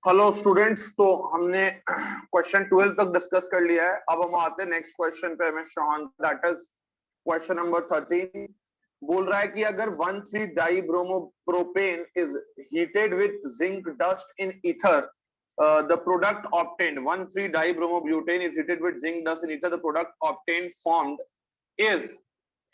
Hello students, तो हमने question 12 तक डिस्कस कर लिया है। अब हम आते हैं नेक्स्ट क्वेश्चन पे। Mister Chauhan, that is question number 13। बोल रहा है कि अगर 1,3 dibromopropane is heated with zinc dust in ether, the product obtained 1,3 dibromobutane is heated with zinc dust in ether, the product obtained formed is,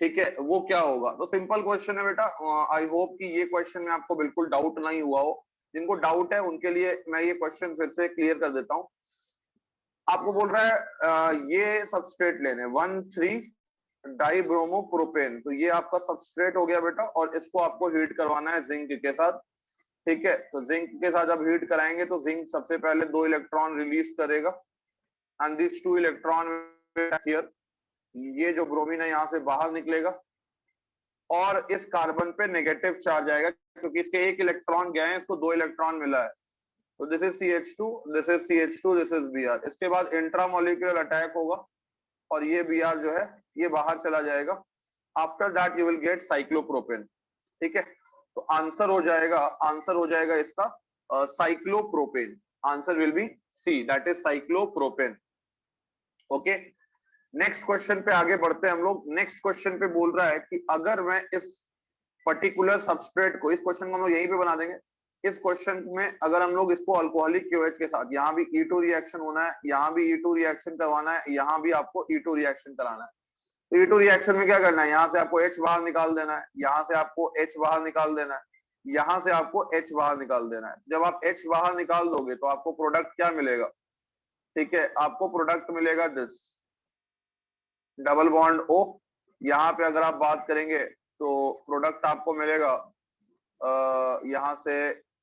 ठीक है, वो क्या होगा? तो सिंपल क्वेश्चन है बेटा। आई होप कि ये क्वेश्चन में आपको बिल्कुल डाउट नहीं हुआ हो। जिनको डाउट है उनके लिए मैं ये क्वेश्चन फिर से क्लियर कर देता हूं। आपको बोल रहा है ये सबस्ट्रेट लेने 1,3 डाई ब्रोमो प्रोपेन, तो ये आपका सबस्ट्रेट हो गया बेटा, और इसको आपको हीट करवाना है जिंक के साथ। ठीक है, तो जिंक के साथ जब हीट कराएंगे तो जिंक सबसे पहले 2 इलेक्ट्रॉन रिलीज करेगा, एंड दिस 2 इलेक्ट्रॉन हियर, ये जो ब्रोमीन है यहाँ से बाहर निकलेगा, और इस कार्बन पे नेगेटिव चार्ज आएगा क्योंकि इसके 1 इलेक्ट्रॉन गए हैं, इसको 2 इलेक्ट्रॉन मिला है। तो this is CH2, this is CH2, this is Br। इसके बाद इंट्रामोलिकुलर अटैक होगा और ये Br जो है ये बाहर चला जाएगा। After that you will get cyclopropane. ठीक है, तो आंसर हो जाएगा इसका cyclopropane. Answer will be C, that is cyclopropane. Okay, next question पे आगे बढ़ते हैं हम लोग। नेक्स्ट क्वेश्चन पे बोल रहा है कि अगर मैं इस पर्टिकुलर सबस्ट्रेट को, इस क्वेश्चन को हम लोग यहीं पे बना देंगे। इस क्वेश्चन में अगर हम लोग इसको अल्कोहलिक क्यूएच के साथ, यहाँ भी E2 रिएक्शन होना है, यहाँ भी E2 रिएक्शन करवाना है, यहाँ भी आपको E2 रिएक्शन कराना है। तो E2 रिएक्शन में क्या करना है, यहाँ से आपको H बाहर निकाल देना है, यहाँ से आपको H बाहर निकाल देना है, यहाँ से आपको H बाहर निकाल देना है। जब आप H बाहर निकाल दोगे तो आपको प्रोडक्ट क्या मिलेगा? ठीक है, आपको प्रोडक्ट मिलेगा दिस डबल बॉन्ड O। यहाँ पे अगर आप बात करेंगे तो प्रोडक्ट आपको मिलेगा, यहाँ से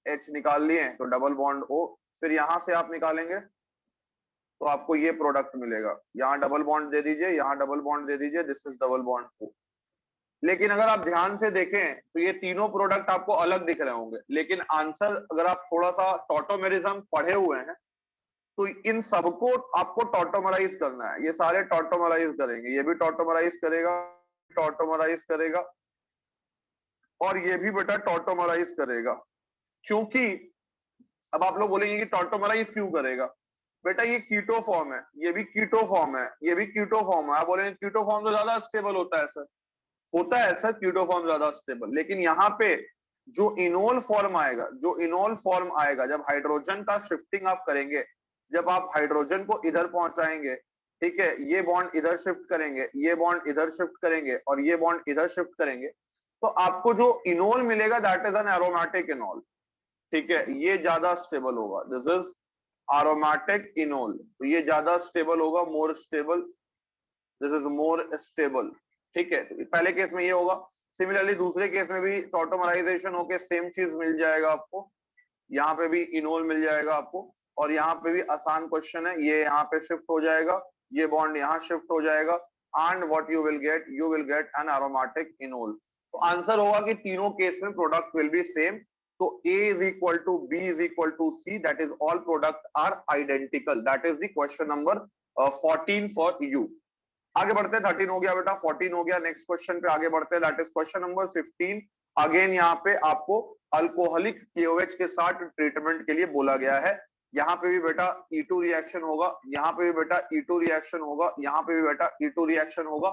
H निकाल लिए तो डबल बॉन्ड O, फिर यहाँ से आप निकालेंगे तो आपको ये प्रोडक्ट मिलेगा। यहाँ डबल बॉन्ड दे दीजिए, यहाँ डबल बॉन्ड दे दीजिए, this is double bond O। लेकिन अगर आप ध्यान से देखें तो ये तीनों प्रोडक्ट आपको अलग दिख रहे होंगे, लेकिन आंसर अगर आप थोड़ा सा टॉटोमेरिज्म पढ़े हुए हैं तो इन सबको आपको टॉटोमराइज करना है। ये सारे टॉटोमराइज करेंगे, ये भी टॉटोमराइज करेगा, टॉटोमराइज करेगा, और ये भी बेटा टॉटोमराइज करेगा। क्योंकि अब आप लोग बोलेंगे कि टॉटोमराइज क्यों करेगा? बेटा ये कीटो फॉर्म है, ये भी कीटो फॉर्म है, ये भी कीटो फॉर्म है। आप बोलेंगे कीटो फॉर्म तो ज्यादा स्टेबल होता है सर। होता है सर, कीटो फॉर्म ज्यादा स्टेबल, लेकिन यहाँ पे जो इनोल फॉर्म आएगा, जो इनोल फॉर्म आएगा जब हाइड्रोजन का शिफ्टिंग आप करेंगे, जब आप हाइड्रोजन को इधर पहुंचाएंगे, ठीक है, ये बॉन्ड इधर शिफ्ट करेंगे, ये बॉन्ड इधर शिफ्ट करेंगे, और ये बॉन्ड इधर शिफ्ट करेंगे, तो आपको जो इनोल मिलेगा that is an aromatic enol. ठीक है, ये ज्यादा स्टेबल होगा, दिस इज एरोमेटिक इनोल, तो ये ज्यादा स्टेबल होगा, more stable, this is more stable. ठीक है, तो पहले केस में ये होगा। सिमिलरली दूसरे केस में भी टॉटोमराइजेशन होके सेम चीज मिल जाएगा आपको, यहाँ पे भी इनोल मिल जाएगा आपको, और यहाँ पे भी आसान क्वेश्चन है, ये यहाँ पे शिफ्ट हो जाएगा, ये बॉन्ड यहाँ शिफ्ट हो जाएगा, and what you will get an aromatic enol. तो आंसर होगा कि तीनों केस में प्रोडक्ट विल बी सेम। तो A is equal to B is equal to C, that is all products are identical, that is the question number 14 for you। आगे बढ़ते हैं, 13 हो गया बेटा, 14 हो गया। नेक्स्ट क्वेश्चन पे आगे बढ़ते हैं, that is question number 15। Again यहाँ पे आपको अल्कोहलिक KOH के साथ ट्रीटमेंट के लिए बोला गया है। यहाँ पे भी बेटा E2 रिएक्शन होगा, यहाँ पे भी बेटा E2 रिएक्शन होगा, यहाँ पे भी बेटा E2 रिएक्शन होगा।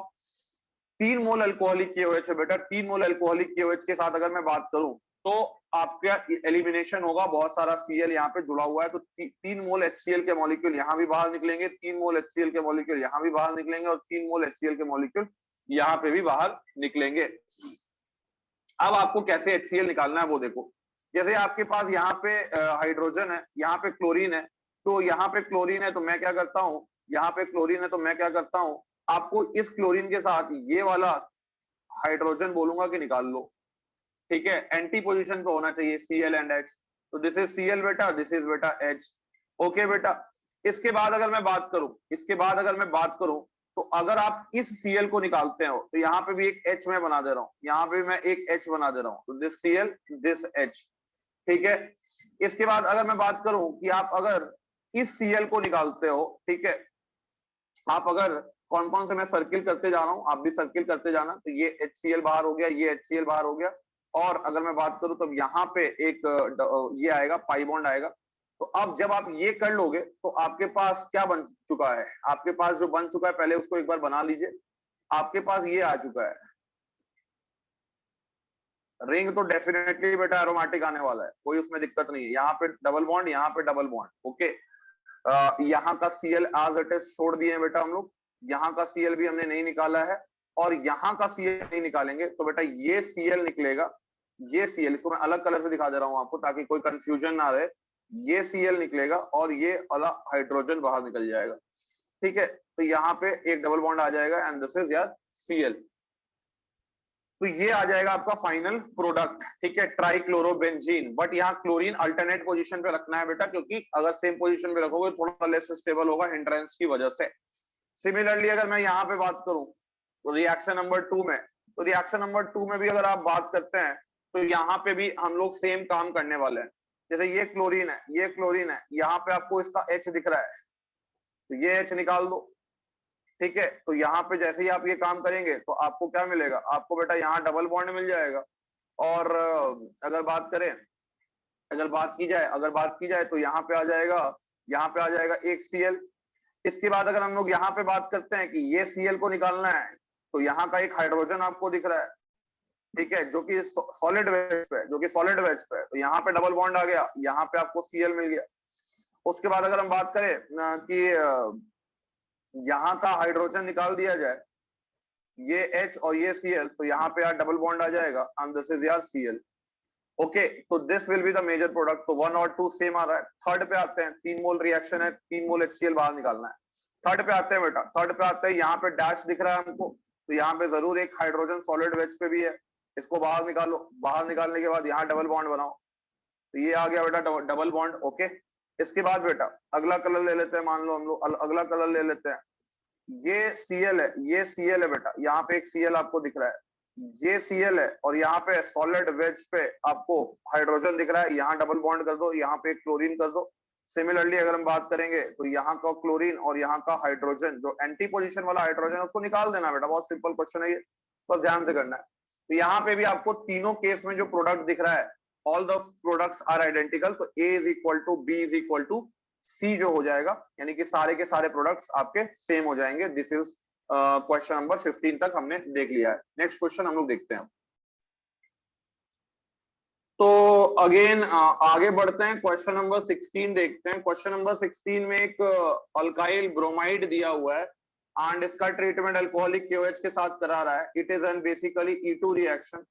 3 मोल अल्कोहलिक KOH है बेटा। 3 मोल अल्कोहलिक KOH के साथ अगर मैं बात करूं तो आपका एलिमिनेशन होगा, बहुत सारा Cl यहाँ पे जुड़ा हुआ है, तो 3 मोल HCl के मॉलिक्यूल यहाँ भी बाहर निकलेंगे, 3 मोल HCl के मॉलिक्यूल यहाँ भी बाहर निकलेंगे, और 3 मोल HCl के मॉलिक्यूल यहाँ पे भी बाहर निकलेंगे। अब आपको कैसे HCl निकालना है वो देखो। जैसे आपके पास यहाँ पे हाइड्रोजन है, यहाँ पे क्लोरीन है, तो यहाँ पे क्लोरीन है तो मैं क्या करता हूँ, यहाँ पे क्लोरीन है तो मैं क्या करता हूँ, आपको इस क्लोरीन के साथ ये वाला हाइड्रोजन बोलूंगा कि निकाल लो। ठीक है, एंटी पोजीशन पे होना चाहिए Cl एंड H, तो दिस इज Cl बेटा, दिस इज बेटा H। ओके बेटा, इसके बाद अगर मैं बात करूं, तो अगर आप इस Cl को निकालते हो तो यहाँ पे भी एक H मैं बना दे रहा हूँ, यहाँ पे मैं एक H बना दे रहा हूँ, तो दिस Cl, दिस H। ठीक है, इसके बाद अगर मैं बात करूं कि आप अगर इस Cl को निकालते हो, ठीक है, आप अगर कौन कौन से मैं सर्किल करते जा रहा हूं, आप भी सर्किल करते जाना, तो ये HCl बाहर हो गया, ये HCl बाहर हो गया, और अगर मैं बात करूं तो यहाँ पे एक ये आएगा, पाई बॉन्ड आएगा, तो अब जब आप ये कर लोगे तो आपके पास क्या बन चुका है, आपके पास जो बन चुका है पहले उसको एक बार बना लीजिए। आपके पास ये आ चुका है, रिंग तो डेफिनेटली बेटा एरोमेटिक आने वाला है, कोई उसमें दिक्कत नहीं है। यहाँ पे डबल बॉन्ड, यहाँ पे डबल बॉन्ड, ओके। यहाँ का Cl एज इट इज छोड़ दिए हैं बेटा हम लोग, यहाँ का Cl भी हमने नहीं निकाला है और यहाँ का Cl नहीं निकालेंगे तो बेटा ये Cl निकलेगा, ये Cl, इसको मैं अलग कलर से दिखा दे रहा हूँ आपको ताकि कोई कंफ्यूजन ना रहे। ये Cl निकलेगा और ये वाला हाइड्रोजन बाहर निकल जाएगा, ठीक है। तो यहाँ पे एक डबल बॉन्ड आ जाएगा एंड दिस इज यार Cl। तो ये आ जाएगा आपका फाइनल प्रोडक्ट, ठीक है, ट्राइक्लोरोबेंजीन। बट यहाँ क्लोरीन अल्टरनेट पोजीशन पे रखना है बेटा, क्योंकि अगर सेम पोजीशन पे रखोगे थोड़ा लेस स्टेबल होगा हिंड्रेंस की वजह से। सिमिलरली अगर मैं यहाँ पे बात करूं तो रिएक्शन नंबर 2 में, तो रिएक्शन नंबर 2 में भी अगर आप बात करते हैं तो यहाँ पे भी हम लोग सेम काम करने वाले हैं। जैसे ये क्लोरीन है, ये क्लोरीन है, यहाँ पे आपको इसका H दिख रहा है तो ये H निकाल दो, ठीक है। तो यहाँ पे जैसे ही आप ये काम करेंगे तो आपको क्या मिलेगा, आपको बेटा यहाँ डबल बॉन्ड मिल जाएगा। और अगर बात करें, अगर बात की जाए तो यहाँ पे आ जाएगा एक Cl। इसके बाद अगर हम लोग यहाँ पे बात करते हैं कि ये Cl को निकालना है तो यहाँ का एक हाइड्रोजन आपको दिख रहा है, ठीक है, जो कि सॉलिड वेज पे है, तो यहाँ पे डबल बॉन्ड आ गया, यहाँ पे आपको Cl मिल गया। उसके बाद अगर हम बात करें कि यहाँ का हाइड्रोजन निकाल दिया जाए, ये H और ये Cl, तो यहाँ पे यार डबल बॉन्ड आ जाएगा एंड दिस इज यार Cl, ओके। तो this will be the major product. तो 1 और 2 सेम आ रहा है। थर्ड पे आते हैं, 3 मोल रिएक्शन है, 3 मोल HCl बाहर निकालना है। थर्ड पे आते हैं बेटा, थर्ड पे आते हैं, यहाँ पे डैश दिख रहा है हमको, तो यहाँ पे जरूर एक हाइड्रोजन सॉलिड वेज पे भी है, इसको बाहर निकालो। बाहर निकालने के बाद यहाँ डबल बॉन्ड बनाओ, तो ये आ गया बेटा डबल बॉन्ड, ओके। इसके बाद बेटा अगला कलर ले लेते हैं, मान लो हम लोग अगला कलर ले लेते हैं, ये Cl है, ये Cl है बेटा, यहाँ पे एक Cl आपको दिख रहा है, ये Cl है और यहाँ पे सॉलिड वेज पे आपको हाइड्रोजन दिख रहा है, यहाँ डबल बॉन्ड कर दो, यहाँ पे क्लोरीन कर दो। सिमिलरली अगर हम बात करेंगे तो यहाँ का क्लोरीन और यहाँ का हाइड्रोजन, जो एंटी पोजीशन वाला हाइड्रोजन है उसको निकाल देना बेटा, बहुत सिंपल क्वेश्चन है ये, बस ध्यान से करना है। तो यहाँ पे भी आपको तीनों केस में जो प्रोडक्ट दिख रहा है, all the products are identical, तो A is equal to B is equal to C जो हो जाएगा, यानी कि सारे के सारे प्रोडक्ट्स आपके सेम हो जाएंगे। दिस इज क्वेश्चन नंबर 15 तक हमने देख लिया है। नेक्स्ट क्वेश्चन हम लोग देखते हैं। तो अगेन आगे बढ़ते हैं, क्वेश्चन नंबर 16 देखते हैं। क्वेश्चन नंबर 16 में एक अल्काइल ब्रोमाइड दिया हुआ है एंड इसका ट्रीटमेंट अल्कोहलिक KOH के साथ करा रहा है। It is an basically E2 reaction.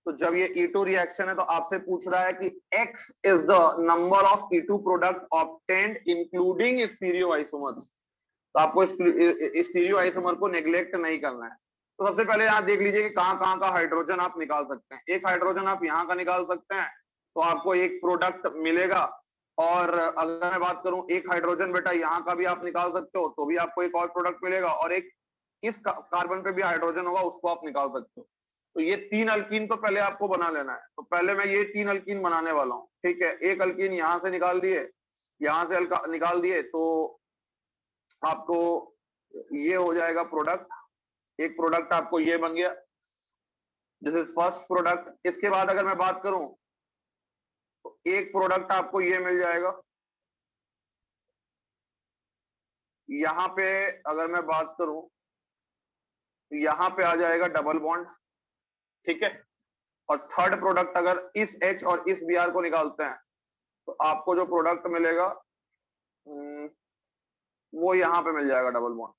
तो जब ये E2 रिएक्शन है तो आपसे पूछ रहा है कि X is the number of E2 product obtained including stereoisomers. तो आपको स्टीरियोआइसोमर को नेग्लेक्ट नहीं करना है। तो सबसे पहले आप देख लीजिए कि कहाँ का हाइड्रोजन आप निकाल सकते हैं। एक हाइड्रोजन आप यहाँ का निकाल सकते हैं तो आपको एक प्रोडक्ट मिलेगा, और अगर मैं बात करूं एक हाइड्रोजन बेटा यहाँ का भी आप निकाल सकते हो तो भी आपको एक और प्रोडक्ट मिलेगा, और एक इस कार्बन पे भी हाइड्रोजन होगा उसको आप निकाल सकते हो। तो ये 3 अल्कीन तो पहले आपको बना लेना है। तो पहले मैं ये 3 अल्कीन बनाने वाला हूँ, ठीक है। एक अल्कीन यहाँ से निकाल दिए, यहाँ से निकाल दिए तो आपको ये हो जाएगा प्रोडक्ट, एक प्रोडक्ट आपको ये बन गया, दिस इज फर्स्ट प्रोडक्ट। इसके बाद अगर मैं बात करूं तो एक प्रोडक्ट आपको ये मिल जाएगा, यहां पे अगर मैं बात करूं तो यहां पे आ जाएगा डबल बॉन्ड, ठीक है। और थर्ड प्रोडक्ट अगर इस H और इस Br को निकालते हैं तो आपको जो प्रोडक्ट मिलेगा वो यहां पे मिल जाएगा डबल बॉन्ड।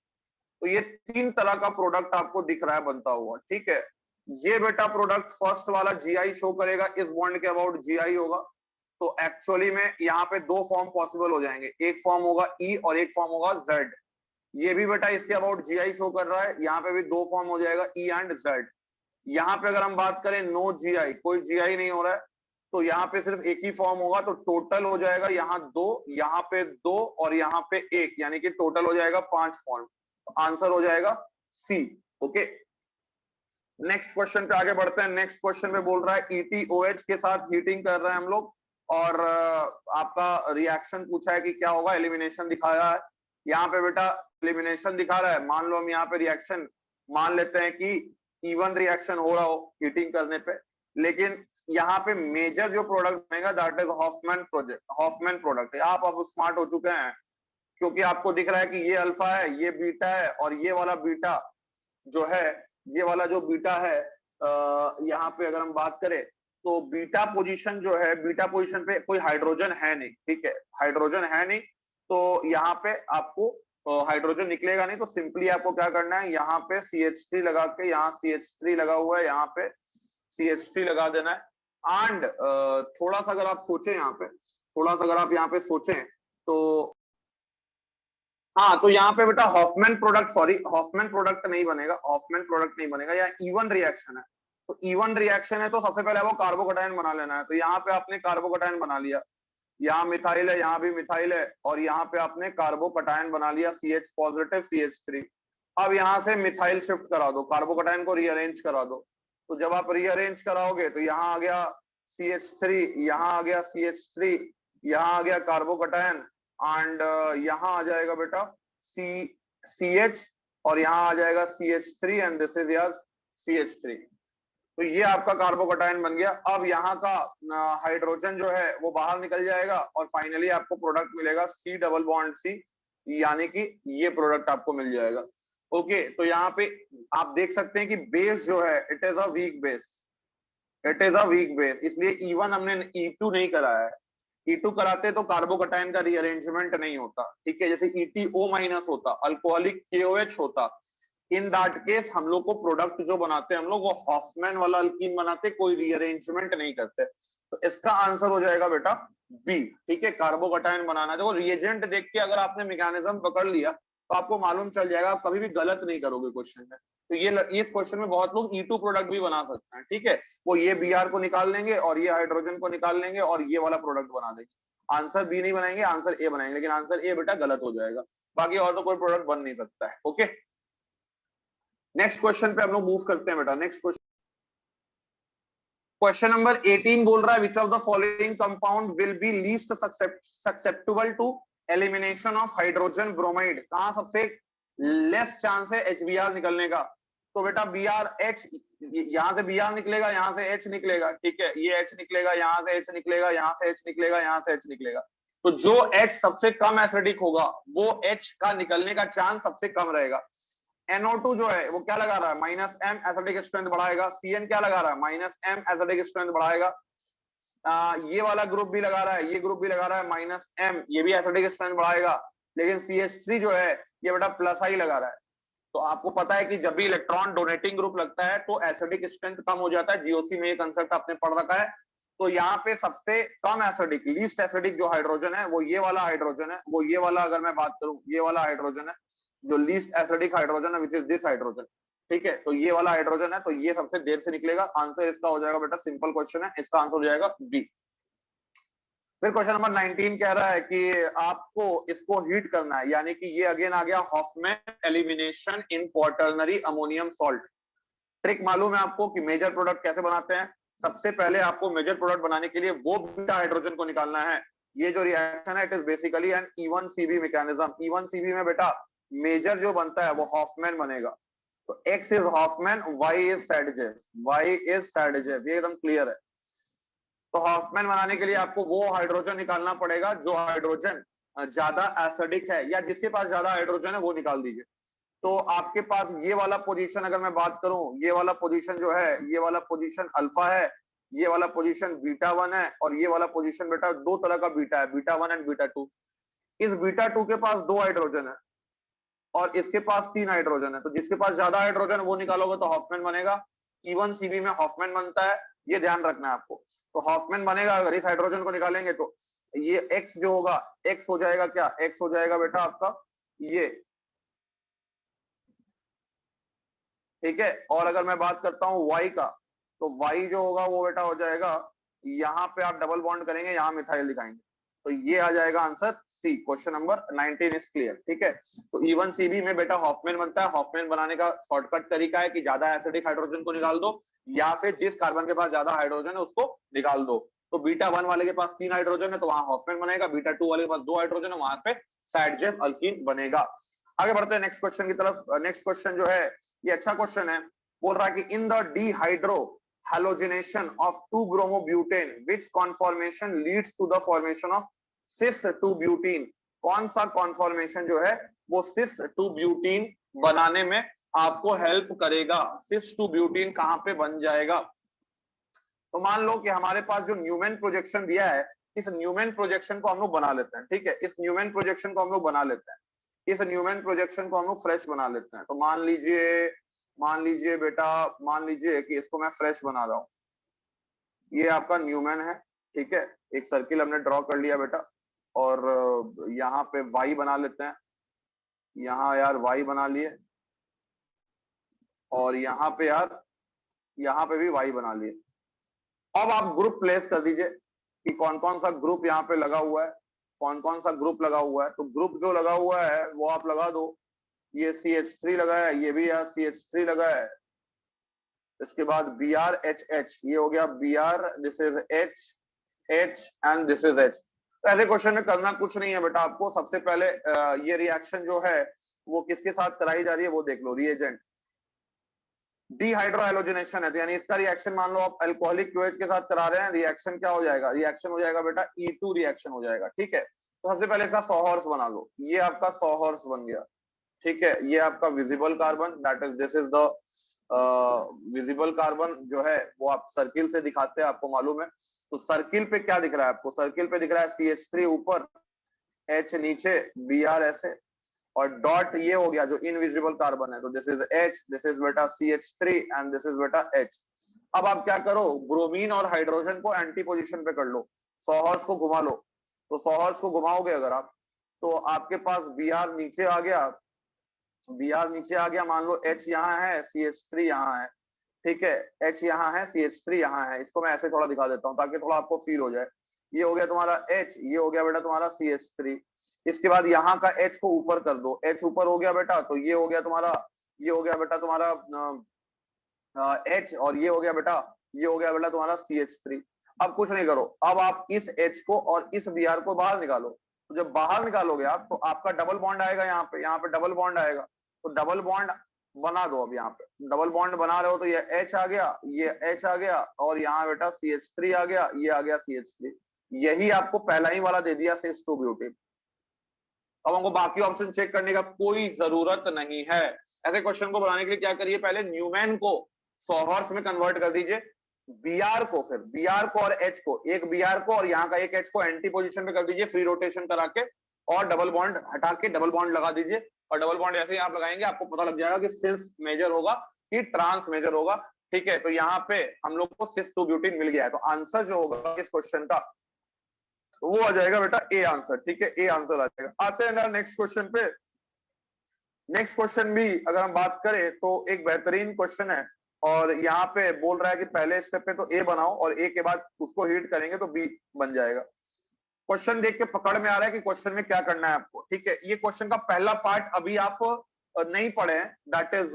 तो ये 3 तरह का प्रोडक्ट आपको दिख रहा है बनता हुआ, ठीक है। ये बेटा प्रोडक्ट फर्स्ट वाला GI शो करेगा, इस बॉन्ड के अबाउट GI होगा। तो एक्चुअली में यहाँ पे 2 फॉर्म पॉसिबल हो जाएंगे, एक फॉर्म होगा E और एक फॉर्म होगा Z। ये भी बेटा इसके अबाउट GI शो कर रहा है, यहाँ पे भी 2 फॉर्म हो जाएगा E एंड Z। यहाँ पे अगर हम बात करें नो GI, कोई GI नहीं हो रहा है, तो यहाँ पे सिर्फ एक ही फॉर्म होगा, तो टोटल हो जाएगा यहाँ 2, यहाँ पे 2 और यहाँ पे 1, यानी कि टोटल हो जाएगा 5 फॉर्म। आंसर हो जाएगा C, ओके। नेक्स्ट क्वेश्चन पे आगे बढ़ते हैं। नेक्स्ट क्वेश्चन में बोल रहा है ETOH के साथ हीटिंग कर रहे हैं हम लोग, और आपका रिएक्शन पूछा है कि क्या होगा, एलिमिनेशन दिखाया है। यहाँ पे बेटा एलिमिनेशन दिखा रहा है, मान लो हम यहाँ पे रिएक्शन मान लेते हैं कि इवन रिएक्शन हो रहा हो हीटिंग करने पे, लेकिन यहाँ पे मेजर जो प्रोडक्ट बनेगा दैट इज हॉफमैन प्रोडक्ट। आप अब स्मार्ट हो चुके हैं क्योंकि आपको दिख रहा है कि ये अल्फा है, ये बीटा है, और ये वाला बीटा जो है, ये वाला जो बीटा है, यहाँ पे अगर हम बात करें तो बीटा पोजीशन जो है, बीटा पोजीशन पे कोई हाइड्रोजन है नहीं, ठीक है, हाइड्रोजन है नहीं, तो यहाँ पे आपको हाइड्रोजन निकलेगा नहीं। तो सिंपली आपको क्या करना है, यहाँ पे CH3 लगा के, यहाँ CH3 लगा हुआ है, यहाँ पे CH3 लगा देना है। एंड थोड़ा सा अगर आप सोचें यहाँ पे, थोड़ा सा अगर आप यहाँ पे सोचें तो हाँ, तो यहाँ पे बेटा Hofmann product, sorry Hofmann product नहीं बनेगा, हॉफमैन प्रोडक्ट नहीं बनेगा, या इवन रिएक्शन है। तो इवन रिएक्शन है तो सबसे पहले वो कार्बोकैटायन बना लेना है। तो यहाँ पे आपने कार्बोकैटायन बना लिया, यहाँ मिथाइल है, यहाँ भी मिथाइल है, और यहाँ पे आपने कार्बोकैटायन बना लिया CH पॉजिटिव CH3। अब यहाँ से मिथाइल शिफ्ट करा दो, कार्बोकैटायन को रीअरेंज करा दो। तो जब आप रीअरेंज कराओगे तो यहाँ आ गया CH3, यहाँ आ गया CH3, यहाँ आ गया कार्बोकैटायन, एंड यहाँ आ जाएगा बेटा CH, और यहाँ आ जाएगा CH3, and this is your CH3। तो ये आपका कार्बोकैटायन बन गया। अब यहाँ का हाइड्रोजन जो है वो बाहर निकल जाएगा, और फाइनली आपको प्रोडक्ट मिलेगा C डबल बॉन्ड C, यानी कि ये प्रोडक्ट आपको मिल जाएगा। ओके, तो यहाँ पे आप देख सकते हैं कि बेस जो है it is a weak base, it is a weak base, इसलिए E1 हमने E2 नहीं कराया है। E2 कराते तो कार्बोकैटायन का रीअरेंजमेंट नहीं होता, ठीक है, जैसे ETO माइनस होता, अल्कोहलिक KOH होता। इन दैट केस हम लोग को प्रोडक्ट जो बनाते हैं हम लोग वो हॉफमैन वाला अल्कीन बनाते, कोई रीअरेंजमेंट नहीं करते। तो इसका आंसर हो जाएगा बेटा बी, ठीक है, कार्बोकैटायन बनाना। देखो रिएजेंट देख के अगर आपने मैकेनिज्म पकड़ लिया तो आपको मालूम चल जाएगा, आप कभी भी गलत नहीं करोगे क्वेश्चन में। तो ये इस क्वेश्चन में बहुत लोग E2 प्रोडक्ट भी बना सकते हैं, ठीक है, वो ये Br को निकाल लेंगे और ये हाइड्रोजन को निकाल लेंगे और ये वाला प्रोडक्ट बना देंगे। आंसर बी नहीं बनाएंगे, आंसर ए बनाएंगे, लेकिन आंसर ए बेटा गलत हो जाएगा, बाकी और तो कोई प्रोडक्ट बन नहीं सकता है। ओके, नेक्स्ट क्वेश्चन पे हम लोग मूव करते हैं बेटा। नेक्स्ट क्वेश्चन, क्वेश्चन नंबर 18 बोल रहा है which of the following compound will be least susceptible to elimination of hydrogen bromide. कहां सबसे लेस चांस है HBr निकलने का? तो बेटा BrH, यहां से Br निकलेगा, यहां से H निकलेगा, ठीक है, ये H निकलेगा, यहां से H निकलेगा, यहां से H निकलेगा, यहां से H निकलेगा। तो जो H सबसे कम एसिडिक होगा वो H का निकलने का चांस सबसे कम रहेगा। NO2 जो है वो क्या लगा रहा है, -M एसिडिक स्ट्रेंथ बढ़ाएगा। CN क्या लगा रहा है, -M एसिडिक स्ट्रेंथ बढ़ाएगा। ये वाला ग्रुप भी लगा रहा है, ये ग्रुप भी लगा रहा है -M, ये भी एसिडिक स्ट्रेंथ बढ़ाएगा। लेकिन CH3 जो है ये बेटा +I लगा रहा है। तो आपको पता है कि जब भी इलेक्ट्रॉन डोनेटिंग ग्रुप लगता है तो एसिडिक स्ट्रेंथ कम हो जाता है, GOC में ये कंसेप्ट आपने पढ़ रखा है। तो यहाँ पे सबसे कम एसिडिक, लीस्ट एसिडिक जो हाइड्रोजन है वो ये वाला हाइड्रोजन है, वो ये वाला, अगर मैं बात करूं ये वाला हाइड्रोजन है जो लीस्ट एसिडिक हाइड्रोजन है, विच इज दिस हाइड्रोजन, ठीक है। तो ये वाला हाइड्रोजन है, तो ये सबसे देर से निकलेगा। आंसर इसका हो जाएगा बेटा, सिंपल क्वेश्चन है, इसका आंसर हो जाएगा बी। फिर क्वेश्चन नंबर 19 कह रहा है कि आपको इसको हीट करना है, यानी कि ये अगेन आ गया हॉफमैन एलिमिनेशन इन क्वाटरनरी अमोनियम सॉल्ट। ट्रिक मालूम है आपको कि मेजर प्रोडक्ट कैसे बनाते हैं? सबसे पहले आपको मेजर प्रोडक्ट बनाने के लिए वो बीटा हाइड्रोजन को निकालना है। ये जो रिएक्शन है it is basically an E1CB mechanism. E1CB में बेटा मेजर जो बनता है वो हॉफमैन बनेगा। तो X is Hofmann, Y is Saytzeff, Y is Saytzeff, ये एकदम क्लियर है। तो हॉफमैन बनाने के लिए आपको वो हाइड्रोजन निकालना पड़ेगा जो हाइड्रोजन ज्यादा एसिडिक है, या जिसके पास ज्यादा हाइड्रोजन है वो निकाल दीजिए। तो आपके पास ये वाला पोजीशन अगर मैं बात करूं, ये वाला पोजीशन जो है, ये वाला पोजीशन अल्फा है, ये वाला पोजीशन बीटा 1 है, और ये वाला पोजीशन बेटा दो तरह का बीटा है, बीटा 1 एंड बीटा 2। इस बीटा 2 के पास 2 हाइड्रोजन है और इसके पास 3 हाइड्रोजन है। तो जिसके पास ज्यादा हाइड्रोजन वो निकालोगे तो हॉफमैन बनेगा। E1CB में हॉफमैन बनता है, ये ध्यान रखना है आपको। तो हॉफमैन बनेगा अगर इस हाइड्रोजन को निकालेंगे तो ये X जो होगा, X हो जाएगा क्या, X हो जाएगा बेटा आपका ये, ठीक है। और अगर मैं बात करता हूं Y का, तो Y जो होगा वो बेटा हो जाएगा, यहाँ पे आप डबल बॉन्ड करेंगे, यहाँ मिथाइल दिखाएंगे, तो ये आ जाएगा answer C. Question number 19 is clear, ठीक है। तो E1CB में बेटा हॉफमैन बनता है। हॉफमैन बनाने का शॉर्टकट तरीका है कि ज्यादा एसिडिक हाइड्रोजन को निकाल दो, या फिर जिस कार्बन के पास ज्यादा हाइड्रोजन है उसको निकाल दो। तो बीटा 1 वाले के पास 3 हाइड्रोजन है तो वहां हॉफमैन बनेगा, बीटा 2 वाले के पास 2 हाइड्रोजन है वहां पे सैडजेस अल्कीन बनेगा। आगे बढ़ते हैं नेक्स्ट क्वेश्चन की तरफ। नेक्स्ट क्वेश्चन जो है ये अच्छा क्वेश्चन है, बोल रहा है कि in the dehydro halogenation of 2-bromobutane, which conformation leads to the formation of cis-2-butene? कौन सा कॉन्फॉर्मेशन जो है वो cis-2-butene बनाने में आपको हेल्प करेगा? cis-2-butene कहां पे बन जाएगा? तो मान लो कि हमारे पास जो न्यूमैन प्रोजेक्शन दिया है, इस न्यूमैन प्रोजेक्शन को हम लोग बना लेते हैं। ठीक है, इस न्यूमैन प्रोजेक्शन को हम लोग बना लेते हैं, इस न्यूमैन प्रोजेक्शन को हम लोग फ्रेश बना लेते हैं। तो मान लीजिए बेटा, मान लीजिए कि इसको मैं फ्रेश बना रहा हूं। ये आपका न्यूमैन है, ठीक है, एक सर्किल हमने ड्रॉ कर लिया बेटा, और यहाँ पे वाई बना लेते हैं, यहाँ यार वाई बना लिए, और यहाँ पे यार यहाँ पे भी वाई बना लिए। अब आप ग्रुप प्लेस कर दीजिए कि कौन कौन सा ग्रुप यहाँ पे लगा हुआ है, कौन कौन सा ग्रुप लगा हुआ है। तो ग्रुप जो लगा हुआ है वो आप लगा दो। ये CH3 लगा है, ये भी यार CH3 लगा है। इसके बाद BrHH, ये हो गया Br, this is H and this is H। तो ऐसे क्वेश्चन में करना कुछ नहीं है बेटा, आपको सबसे पहले ये रिएक्शन जो है वो किसके साथ कराई जा रही है वो देख लो। रिएजेंट डिहाइड्रोहाइलोजिनेशन है, तो यानी इसका रिएक्शन मान लो आप अल्कोहलिक QH के साथ करा रहे हैं, रिएक्शन क्या हो जाएगा? रिएक्शन हो जाएगा बेटा E2 रिएक्शन हो जाएगा। ठीक है, तो सबसे पहले इसका सॉहॉर्स बना लो। ये आपका सॉहॉर्स बन गया, ठीक है। ये आपका visible carbon, that is this is the visible carbon जो है वो आप सर्किल से दिखाते हैं, आपको मालूम है। तो सर्किल पे क्या दिख रहा है आपको? सर्किल पे दिख रहा है CH3 ऊपर, H नीचे, Br ऐसे, और डॉट ये हो गया जो इनविजिबल कार्बन है। तो this is H, this is बेटा CH3 एंड दिस इज बेटा H। अब आप क्या करो, ब्रोमीन और हाइड्रोजन को एंटी पोजीशन पे कर लो, सॉहर्स को घुमा लो। तो सॉहर्स को घुमाओगे अगर आप, तो आपके पास Br नीचे आ गया, Br नीचे आ गया, मान लो H यहाँ है, CH3 यहाँ है, ठीक है, H यहाँ है, CH3 यहाँ है। इसको मैं ऐसे थोड़ा दिखा देता हूँ ताकि थोड़ा आपको फील हो जाए। ये हो गया तुम्हारा H, ये हो गया बेटा तुम्हारा CH3। इसके बाद यहाँ का H को ऊपर कर दो, H ऊपर हो गया बेटा, तो ये हो गया तुम्हारा, ये हो गया बेटा तुम्हारा H, और ये हो गया बेटा, ये हो गया बेटा तुम्हारा CH3। अब कुछ नहीं करो, अब आप इस H को और इस Br को बाहर निकालो। तो जब बाहर निकालोगे आप तो आपका डबल बॉन्ड आएगा, यहाँ पे डबल बॉन्ड आएगा। तो डबल बॉन्ड बना दो। अब यहाँ पे डबल बॉन्ड बना रहे हो तो ये H आ गया, ये H आ गया, और यहाँ बेटा CH3 आ गया, ये आ गया CH3। यही आपको पहला ही वाला दे दिया cis-2-butene। अब हमको बाकी ऑप्शन चेक करने का कोई जरूरत नहीं है। ऐसे क्वेश्चन को बनाने के लिए क्या करिए, पहले न्यूमैन को सॉहर्स में कन्वर्ट कर दीजिए, Br को, फिर Br को और H को, एक Br को और यहाँ का एक H को एंटी पोजीशन पे कर दीजिए फ्री रोटेशन करा के, और डबल बॉन्ड हटा के डबल बॉन्ड लगा दीजिए। और डबल बॉन्ड ऐसे ही आप लगाएंगे आपको पता लग जाएगा कि सिस मेजर होगा कि ट्रांस मेजर होगा। ठीक है, तो यहाँ पे हम लोग को cis-2-butene मिल गया है। तो आंसर जो होगा इस क्वेश्चन का वो आ जाएगा बेटा ए आंसर। ठीक है, ए आंसर आ जाएगा। आते हैं ना नेक्स्ट क्वेश्चन पे। नेक्स्ट क्वेश्चन भी अगर हम बात करें तो एक बेहतरीन क्वेश्चन है, और यहाँ पे बोल रहा है कि पहले स्टेप पे तो ए बनाओ और ए के बाद उसको हीट करेंगे तो बी बन जाएगा। क्वेश्चन देख के पकड़ में आ रहा है कि क्वेश्चन में क्या करना है आपको। ठीक है, ये क्वेश्चन का पहला पार्ट अभी आप नहीं पढ़े हैं, that is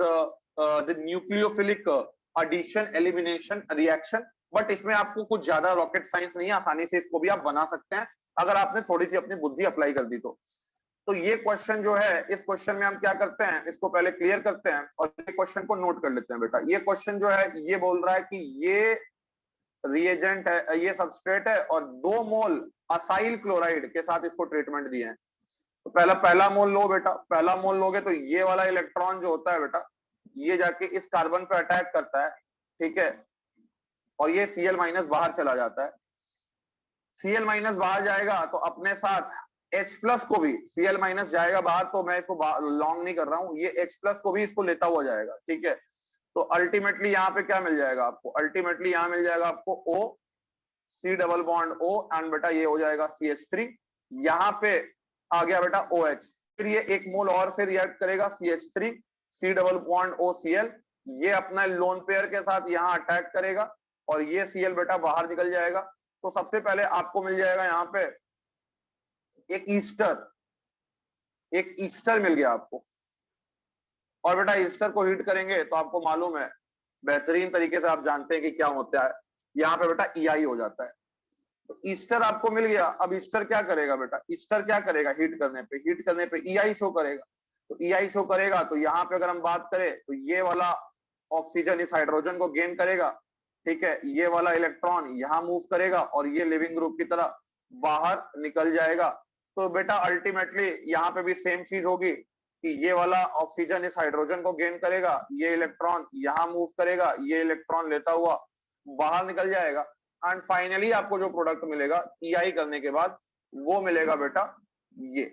the nucleophilic addition elimination reaction. But इसमें आपको कुछ ज्यादा रॉकेट साइंस नहीं है, आसानी से इसको भी आप बना सकते हैं अगर आपने थोड़ी सी अपनी बुद्धि अप्लाई कर दी तो ये क्वेश्चन जो है, इस क्वेश्चन में हम क्या करते हैं, इसको पहले क्लियर करते हैं और ये क्वेश्चन को नोट कर लेते हैं बेटा। ये क्वेश्चन जो है ये बोल रहा है कि ये रिएजेंट है, ये सबस्ट्रेट है, और 2 मोल असाइल क्लोराइड के साथ इसको ट्रीटमेंट दिए हैं। तो पहला मोल लो बेटा, पहला मोल लोगे तो ये वाला इलेक्ट्रॉन जो होता है बेटा, ये जाके इस कार्बन पे अटैक करता है, ठीक है, और ये Cl- बाहर चला जाता है। Cl- बाहर जाएगा तो अपने साथ H+ को भी, Cl- जाएगा बाहर, तो मैं इसको लॉन्ग नहीं कर रहा हूं, ये H+ को भी इसको लेता हुआ जाएगा। ठीक है, तो अल्टीमेटली यहाँ पे क्या मिल जाएगा आपको, अल्टीमेटली यहाँ मिल जाएगा आपको O, C double bond O, and बेटा ये हो जाएगा CH3, यहाँ पे आ गया बेटा OH। फिर ये एक मोल और से रिएक्ट करेगा, CH3 C double bond OCl, ये अपना लोन पेयर के साथ यहाँ अटैक करेगा और ये Cl बेटा बाहर निकल जाएगा। तो सबसे पहले आपको मिल जाएगा यहाँ पे एक ईस्टर मिल गया आपको, और बेटा ईस्टर को हीट करेंगे तो आपको मालूम है बेहतरीन तरीके से आप जानते हैं कि क्या होता है, यहाँ पे बेटा EI हो जाता है। तो ईस्टर आपको मिल गया। अब ईस्टर क्या करेगा बेटा, ईस्टर क्या करेगा, हीट करने पे EI शो करेगा। तो EI शो करेगा तो यहाँ पे अगर हम बात करें तो ये वाला ऑक्सीजन इस हाइड्रोजन को गेन करेगा, ठीक है, ये वाला इलेक्ट्रॉन यहाँ मूव करेगा और ये लिविंग ग्रुप की तरह बाहर निकल जाएगा। तो बेटा अल्टीमेटली यहाँ पे भी सेम चीज होगी कि ये वाला ऑक्सीजन इस हाइड्रोजन को गेन करेगा, ये इलेक्ट्रॉन यहाँ मूव करेगा, ये इलेक्ट्रॉन लेता हुआ बाहर निकल जाएगा, एंड फाइनली आपको जो प्रोडक्ट मिलेगा EI करने के बाद वो मिलेगा बेटा ये।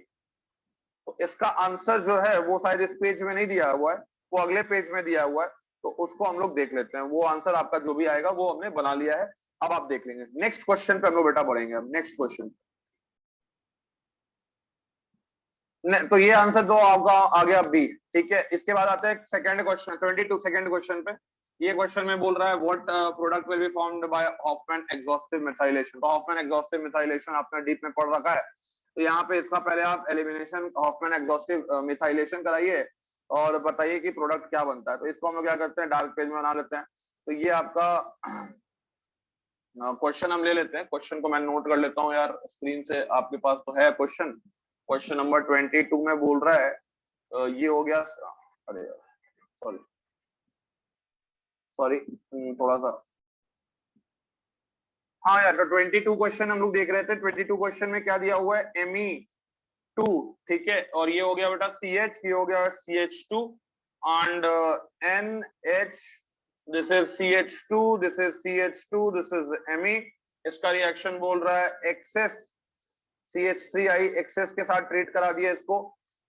तो इसका आंसर जो है वो शायद इस पेज में नहीं दिया हुआ है, वो अगले पेज में दिया हुआ है, तो उसको हम लोग देख लेते हैं। वो आंसर आपका जो भी आएगा वो हमने बना लिया है, अब आप देख लेंगे। नेक्स्ट क्वेश्चन पे हम लोग बेटा बढ़ेंगे। अब नेक्स्ट क्वेश्चन, तो ये आंसर दो आपका आ गया बी। ठीक है, इसके बाद आते हैं सेकंड क्वेश्चन, 22 सेकंड क्वेश्चन पे। ये क्वेश्चन में बोल रहा है what product will be formed by Hofmann exhaustive methylation. तो हॉफमैन एग्जॉस्टिव मिथाइलेशन आपने डीप में पढ़ रखा है, तो यहाँ पे इसका पहले आप एलिमिनेशन हॉफमैन एग्जॉस्टिव मिथाइलेशन कराइए और बताइए कि प्रोडक्ट क्या बनता है। तो इसको हम लोग क्या करते हैं, डार्क पेज में बना लेते हैं। तो ये आपका क्वेश्चन हम ले लेते हैं। क्वेश्चन को मैं नोट कर लेता हूँ यार, स्क्रीन से आपके पास तो है क्वेश्चन। क्वेश्चन नंबर 22 में बोल रहा है ये हो गया, अरे सॉरी सॉरी थोड़ा सा, हाँ यार, 22 क्वेश्चन हम लोग देख रहे थे। 22 क्वेश्चन में क्या दिया हुआ है, Me2, ठीक है, और ये हो गया बेटा CH, ये हो गया CH2 and NH, this is CH2, this is CH2, this is Me। इसका रिएक्शन बोल रहा है एक्सेस CH3I एक्सेस के साथ ट्रीट करा दिया इसको।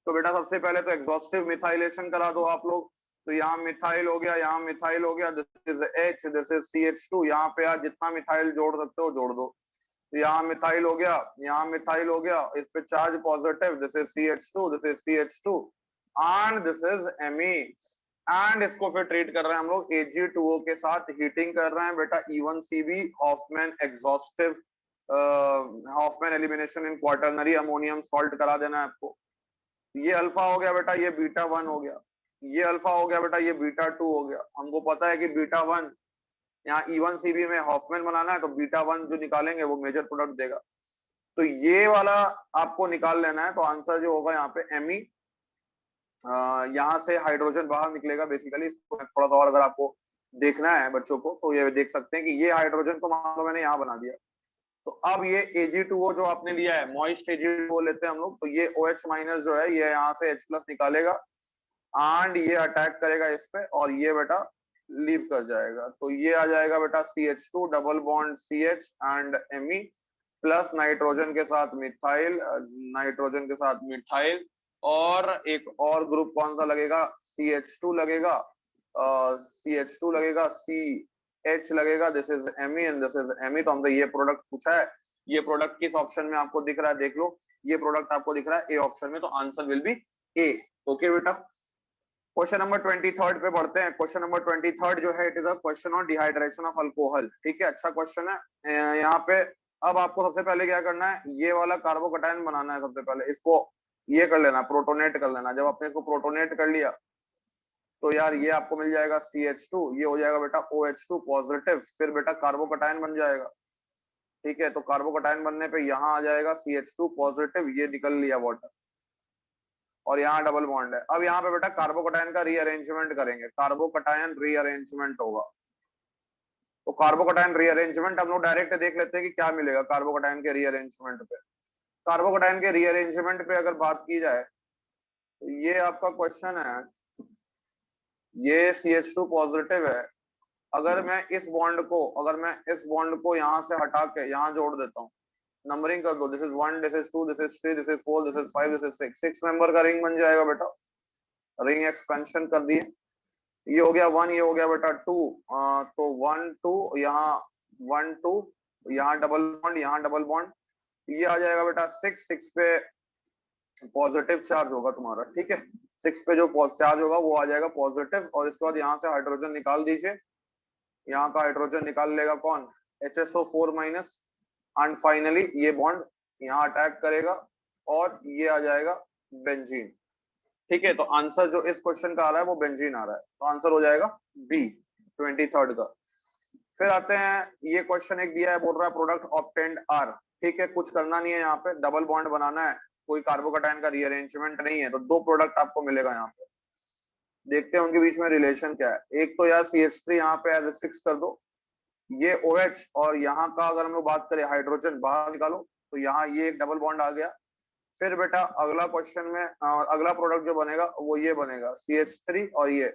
तो बेटा सबसे पहले तो एग्जॉस्टिव मिथाइलेशन करा दो आप लोग। तो यहाँ मिथाइल हो गया, यहाँ मिथाइल हो गया, this is H, this is CH2। यहाँ पे आप जितना मिथाइल जोड़ सकते हो जोड़ दो। तो यहाँ मिथाइल हो गया, यहाँ मिथाइल हो गया, इस पे charge positive, this is CH2, this is CH2 and this is Me। And इसको फिर ट्रीट कर रहे हैं हम लोग Ag2O के साथ, हीटिंग कर रहे हैं बेटा E1CB Hofmann exhaustive Hofmann elimination in quaternary ammonium salt करा देना है आपको। ये अल्फा हो गया बेटा, ये बीटा 1 हो गया, ये अल्फा हो गया बेटा, ये बीटा 2 हो गया। हमको पता है कि बीटा 1 यहाँ E1CB में हॉफमैन बनाना है, तो बीटा 1 जो निकालेंगे वो मेजर प्रोडक्ट देगा। तो ये वाला आपको निकाल लेना है। तो आंसर जो होगा यहाँ पे Me, यहाँ से हाइड्रोजन बाहर निकलेगा बेसिकली। इसको थोड़ा सा और अगर आपको देखना है बच्चों को तो ये देख सकते हैं कि ये हाइड्रोजन को मान लो मैंने यहाँ बना दिया। तो अब ये Ag2O जो आपने लिया है, मॉइस्ट Ag2O लेते हैं हम लोग, तो ये OH माइनस जो है ये यहाँ से H प्लस निकालेगा एंड ये अटैक करेगा इस पे और ये बेटा लीव कर जाएगा। तो ये आ जाएगा बेटा CH2 double bond CH and Me plus nitrogen के साथ मिथाइल, नाइट्रोजन के साथ मिथाइल, और एक और ग्रुप कौन सा लगेगा, CH2 लगेगा, CH2 लगेगा, CH लगेगा, this is Me and this is Me। तो हमसे ये प्रोडक्ट पूछा है, ये प्रोडक्ट किस ऑप्शन में आपको दिख रहा है देख लो, ये प्रोडक्ट आपको दिख रहा है A ऑप्शन में, तो answer will B A। Okay बेटा, क्वेश्चन नंबर 23 पे बढ़ते हैं। क्वेश्चन नंबर 23 जो है, it is a question on dehydration of alcohol. ठीक है, अच्छा क्वेश्चन है। यहाँ पे अब आपको सबसे पहले क्या करना है, ये वाला कार्बोकटायन बनाना है। सबसे पहले इसको ये कर लेना, प्रोटोनेट कर लेना। जब आपने इसको प्रोटोनेट कर लिया तो यार ये आपको मिल जाएगा CH2, ये हो जाएगा बेटा OH2 पॉजिटिव, फिर बेटा कार्बोकटायन बन जाएगा। ठीक है, तो कार्बोकटायन बनने पे यहाँ आ जाएगा CH2 पॉजिटिव, ये निकल लिया वाटर, और यहाँ डबल बॉन्ड है। अब यहाँ पे बेटा कार्बोकटायन का रीअरेंजमेंट करेंगे, कार्बोकटायन रीअरेंजमेंट होगा। तो कार्बोकटायन रीअरेंजमेंट हम लोग डायरेक्ट देख लेते हैं कि क्या मिलेगा कार्बोकटायन के रीअरेंजमेंट पे। कार्बोकटायन के रीअरेंजमेंट पे अगर बात की जाए तो ये आपका क्वेश्चन है, ये CH2 पॉजिटिव है। अगर मैं इस बॉन्ड को यहाँ से हटा के यहाँ जोड़ देता हूँ, नंबरिंग कर दो, this is 1, this is 2, this is 3, this is 4, this is 5, this is 6, 6 member का रिंग बन जाएगा बेटा। रिंग एक्सपेंशन कर दिए, ये हो गया 1, ये हो गया बेटा 2, तो 1 2, यहाँ 1 2, यहाँ डबल बॉन्ड, यहाँ डबल बॉन्ड, ये आ जाएगा बेटा 6, 6 पे पॉजिटिव चार्ज होगा तुम्हारा। ठीक है, 6 पे जो चार्ज होगा वो आ जाएगा पॉजिटिव, और इसके बाद यहाँ से हाइड्रोजन निकाल दीजिए। यहाँ का हाइड्रोजन निकाल लेगा कौन, HSO4 माइनस, एंड फाइनली ये बॉन्ड यहाँ अटैक करेगा और ये आ जाएगा बेंजीन। ठीक है, तो आंसर जो इस क्वेश्चन का आ रहा है वो बेंजीन आ रहा है, तो आंसर हो जाएगा बी 23 का। फिर आते हैं, ये क्वेश्चन एक दिया है, बोल रहा है प्रोडक्ट ऑब्टेन्ड आर। ठीक है, कुछ करना नहीं है, यहाँ पे डबल बॉन्ड बनाना है, कोई कार्बोकटायन का रीअरेंजमेंट नहीं है, तो 2 प्रोडक्ट आपको मिलेगा यहाँ पे। देखते हैं उनके बीच में रिलेशन क्या है। एक तो यार CH3 यहाँ पे एज 6 कर दो, ये OH और यहाँ का अगर हम लोग बात करें हाइड्रोजन बाहर निकालो तो यहाँ ये एक डबल बॉन्ड आ गया। फिर बेटा अगला क्वेश्चन में अगला प्रोडक्ट जो बनेगा वो ये बनेगा CH3 और ये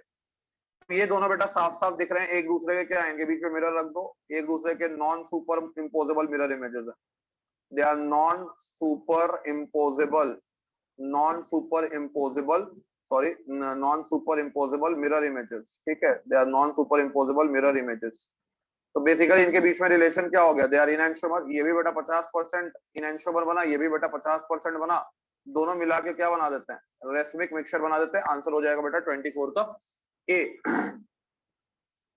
दोनों बेटा साफ साफ दिख रहे हैं एक दूसरे के, क्या इनके बीच में मिरर रख दो, एक दूसरे के non superimposable mirror images है। They are non superimposable mirror images, ठीक है, they are non superimposable mirror images. तो बेसिकली इनके बीच में रिलेशन क्या हो गया, दे आर इनएंशोमर, ये भी बेटा 50% इनएंशोमर बना, ये भी बेटा 50% बना, दोनों मिला के क्या बना देते हैं, रेसमिक मिक्सचर बना देते हैं। आंसर हो जाएगा बेटा 24 का ए।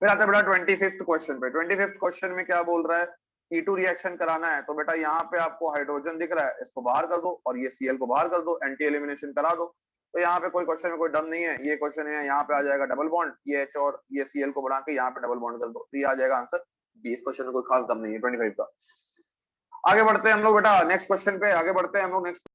फिर आता है बेटा 25th क्वेश्चन पे। 25th क्वेश्चन में क्या बोल रहा है, E2 रिएक्शन कराना है, तो बेटा यहाँ पे आपको हाइड्रोजन दिख रहा है, इसको बाहर कर दो और ये Cl को बाहर कर दो, एंटी एलिमिनेशन करा दो। तो यहाँ पे कोई क्वेश्चन में कोई डम नहीं है, ये क्वेश्चन है, यहाँ पे आ जाएगा डबल बॉन्ड, ये H और ये Cl को बढ़ा के यहाँ पे डबल बॉन्ड कर दो, तो ये आ जाएगा आंसर बी। इस क्वेश्चन में कोई खास दम नहीं है 25 का। आगे बढ़ते हैं हम लोग बेटा नेक्स्ट क्वेश्चन पे, आगे बढ़ते हैं हम लोग नेक्स्ट।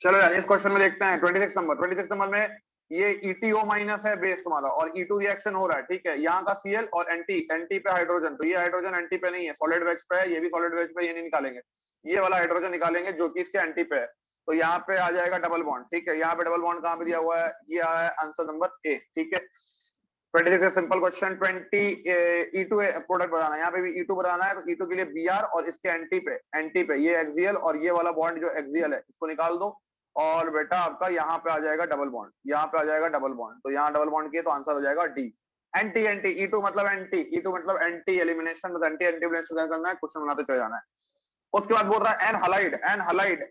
चलो यार इस क्वेश्चन में देखते हैं 26 नंबर। 26 नंबर में ये ETO माइनस है बेस तुम्हारा और E2 रिएक्शन हो रहा है, ठीक है, यहाँ का Cl और एंटी पे हाइड्रोजन, तो ये हाइड्रोजन एंटी पे नहीं है, सॉलिड वेज पे है, ये भी सॉलिड वेज पे, ये नहीं निकालेंगे, ये वाला हाइड्रोजन निकालेंगे जो कि इसके एंटी पे है। तो यहाँ पे आ जाएगा डबल बॉन्ड, ठीक है, यहाँ पे डबल बॉन्ड कहाँ पे दिया हुआ है, ये आया आंसर नंबर ए, ठीक है। 26 सिंपल क्वेश्चन। 20 E2 प्रोडक्ट बनाना है, यहाँ पे भी E2 बनाना है, तो E2 के लिए Br और इसके एंटी पे ये एक्सियल और ये वाला बॉन्ड जो एक्सियल है इसको निकाल दो और बेटा आपका यहाँ पे आ जाएगा डबल बॉन्ड, यहाँ पे आ जाएगा डबल बॉन्ड, तो यहाँ डबल बॉन्ड किए तो आंसर हो जाएगा डी। एंटी E2 मतलब एंटी एलिमिनेशन, मतलब एंटी एलिमिनेशन करना है, क्वेश्चन बनाते चले जाना है। उसके बाद बोल रहा है an halide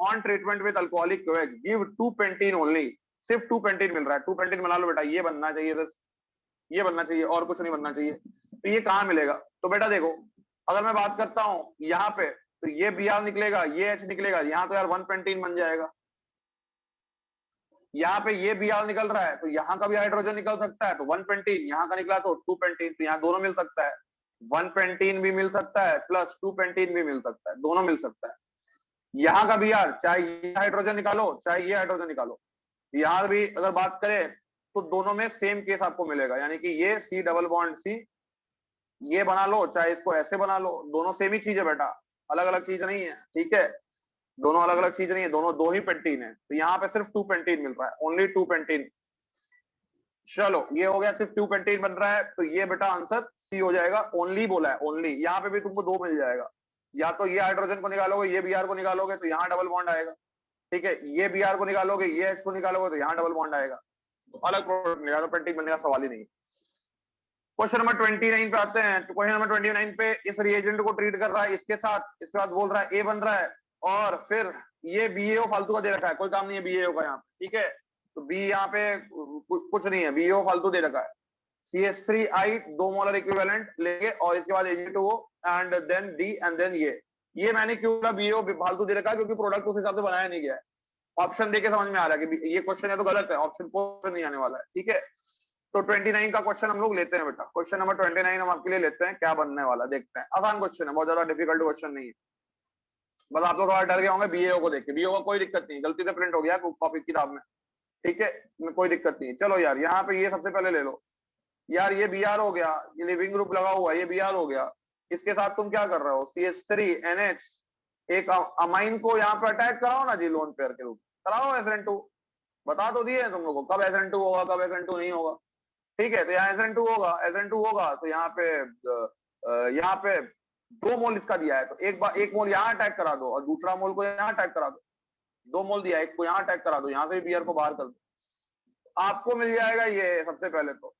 on treatment with alcoholic OH give 2 pentene only, सिर्फ 2 पेंटीन मिल रहा है, 2 पेंटीन बना लो बेटा, ये बनना चाहिए, ये बनना चाहिए और कुछ नहीं बनना चाहिए। तो ये कहाँ मिलेगा, तो बेटा देखो अगर मैं बात करता हूँ यहाँ पे, तो ये Br निकलेगा, ये H निकलेगा, यहाँ तो यार 1 पेंटीन बन जाएगा, यहाँ पे ये Br निकल रहा है तो यहाँ का भी हाइड्रोजन निकल सकता है, तो 1 पेंटीन, यहाँ का निकला तो 2 पेंटीन, तो यहाँ दोनों मिल सकता है, 1 पेंटीन भी मिल सकता है प्लस 2 पेंटीन भी मिल सकता है, दोनों मिल सकता है। यहाँ का Br चाहे ये हाइड्रोजन निकालो चाहे ये हाइड्रोजन निकालो, यहाँ भी अगर बात करें तो दोनों में सेम केस आपको मिलेगा, यानी कि ये C डबल बॉन्ड C ये बना लो चाहे इसको ऐसे बना लो, दोनों सेम ही चीज है बेटा, अलग अलग चीज नहीं है, ठीक है, दोनों अलग अलग चीज नहीं है, दोनों 2 ही पेंटीन है, तो यहाँ पे सिर्फ 2 पेंटीन मिल रहा है, ओनली 2 पेंटीन। चलो ये हो गया, सिर्फ 2 पेंटीन बन रहा है, तो ये बेटा आंसर सी हो जाएगा, ओनली बोला है, ओनली। यहाँ पे भी तुमको 2 मिल जाएगा, या तो ये हाइड्रोजन को निकालोगे ये Br को निकालोगे तो यहाँ डबल बॉन्ड आएगा, ठीक है, ये Br को निकालोगे ये H को निकालोगे तो यहाँ डबल बॉन्ड आएगा, तो अलग प्रोडक्ट मिलेगा, तो पेंटीन बनने का सवाल ही नहीं। क्वेश्चन नंबर 29 पे आते हैं। तो क्वेश्चन नंबर 29 पे इस रिएजेंट को ट्रीट कर रहा है इसके साथ, इसके बाद बोल रहा है ए बन रहा है और फिर ये BaO फालतू का दे रखा है, कोई काम नहीं है BaO का यहाँ पे, ठीक है, तो बी यहाँ पे कुछ नहीं है, BaO फालतू दे रखा है। CH3I 2 मोलर इक्विवेलेंट लेंगे और इसके बाद Ag2O and then D and then ये मैंने क्यों बोला BaO फालतू दे रखा है, क्योंकि प्रोडक्ट उस हिसाब से बनाया नहीं गया है। ऑप्शन देके समझ में आ रहा है कि ये क्वेश्चन है तो गलत है, ऑप्शन क्वेश्चन नहीं आने वाला है, ठीक है। तो 29 का क्वेश्चन हम लोग लेते हैं बेटा, क्वेश्चन नंबर 29 हम आपके लिए लेते हैं, क्या बनने वाला देखते हैं। आसान क्वेश्चन है, बहुत ज्यादा डिफिकल्ट क्वेश्चन नहीं है, बस आप लोग थोड़ा डर गए होंगे BaO को देख के। BaO का कोई दिक्कत नहीं, गलती से प्रिंट हो गया कॉपी किताब में, ठीक है, कोई दिक्कत नहीं है। चलो यार यहाँ पे ये सबसे पहले ले लो यार, ये Br हो गया, ये लिविंग ग्रुप लगा हुआ है, ये Br हो गया, इसके साथ तुम क्या कर रहे हो, CH3NH एक अमाइन को यहाँ पे अटैक कराओ ना जी, लोन पेयर के रूप कराओ, SN2 बता तो दिए तुम लोगों को कब SN2 होगा कब SN2 नहीं होगा, ठीक है। तो यहाँ SN2 होगा तो यहाँ पे 2 मोल इसका दिया है, तो एक मोल यहाँ अटैक करा दो और दूसरा मोल को यहाँ अटैक करा दो, 2 मोल दिया है, एक को यहाँ अटैक करा दो, यहाँ से भी Br को बाहर कर दो, आपको मिल जाएगा ये सबसे पहले तो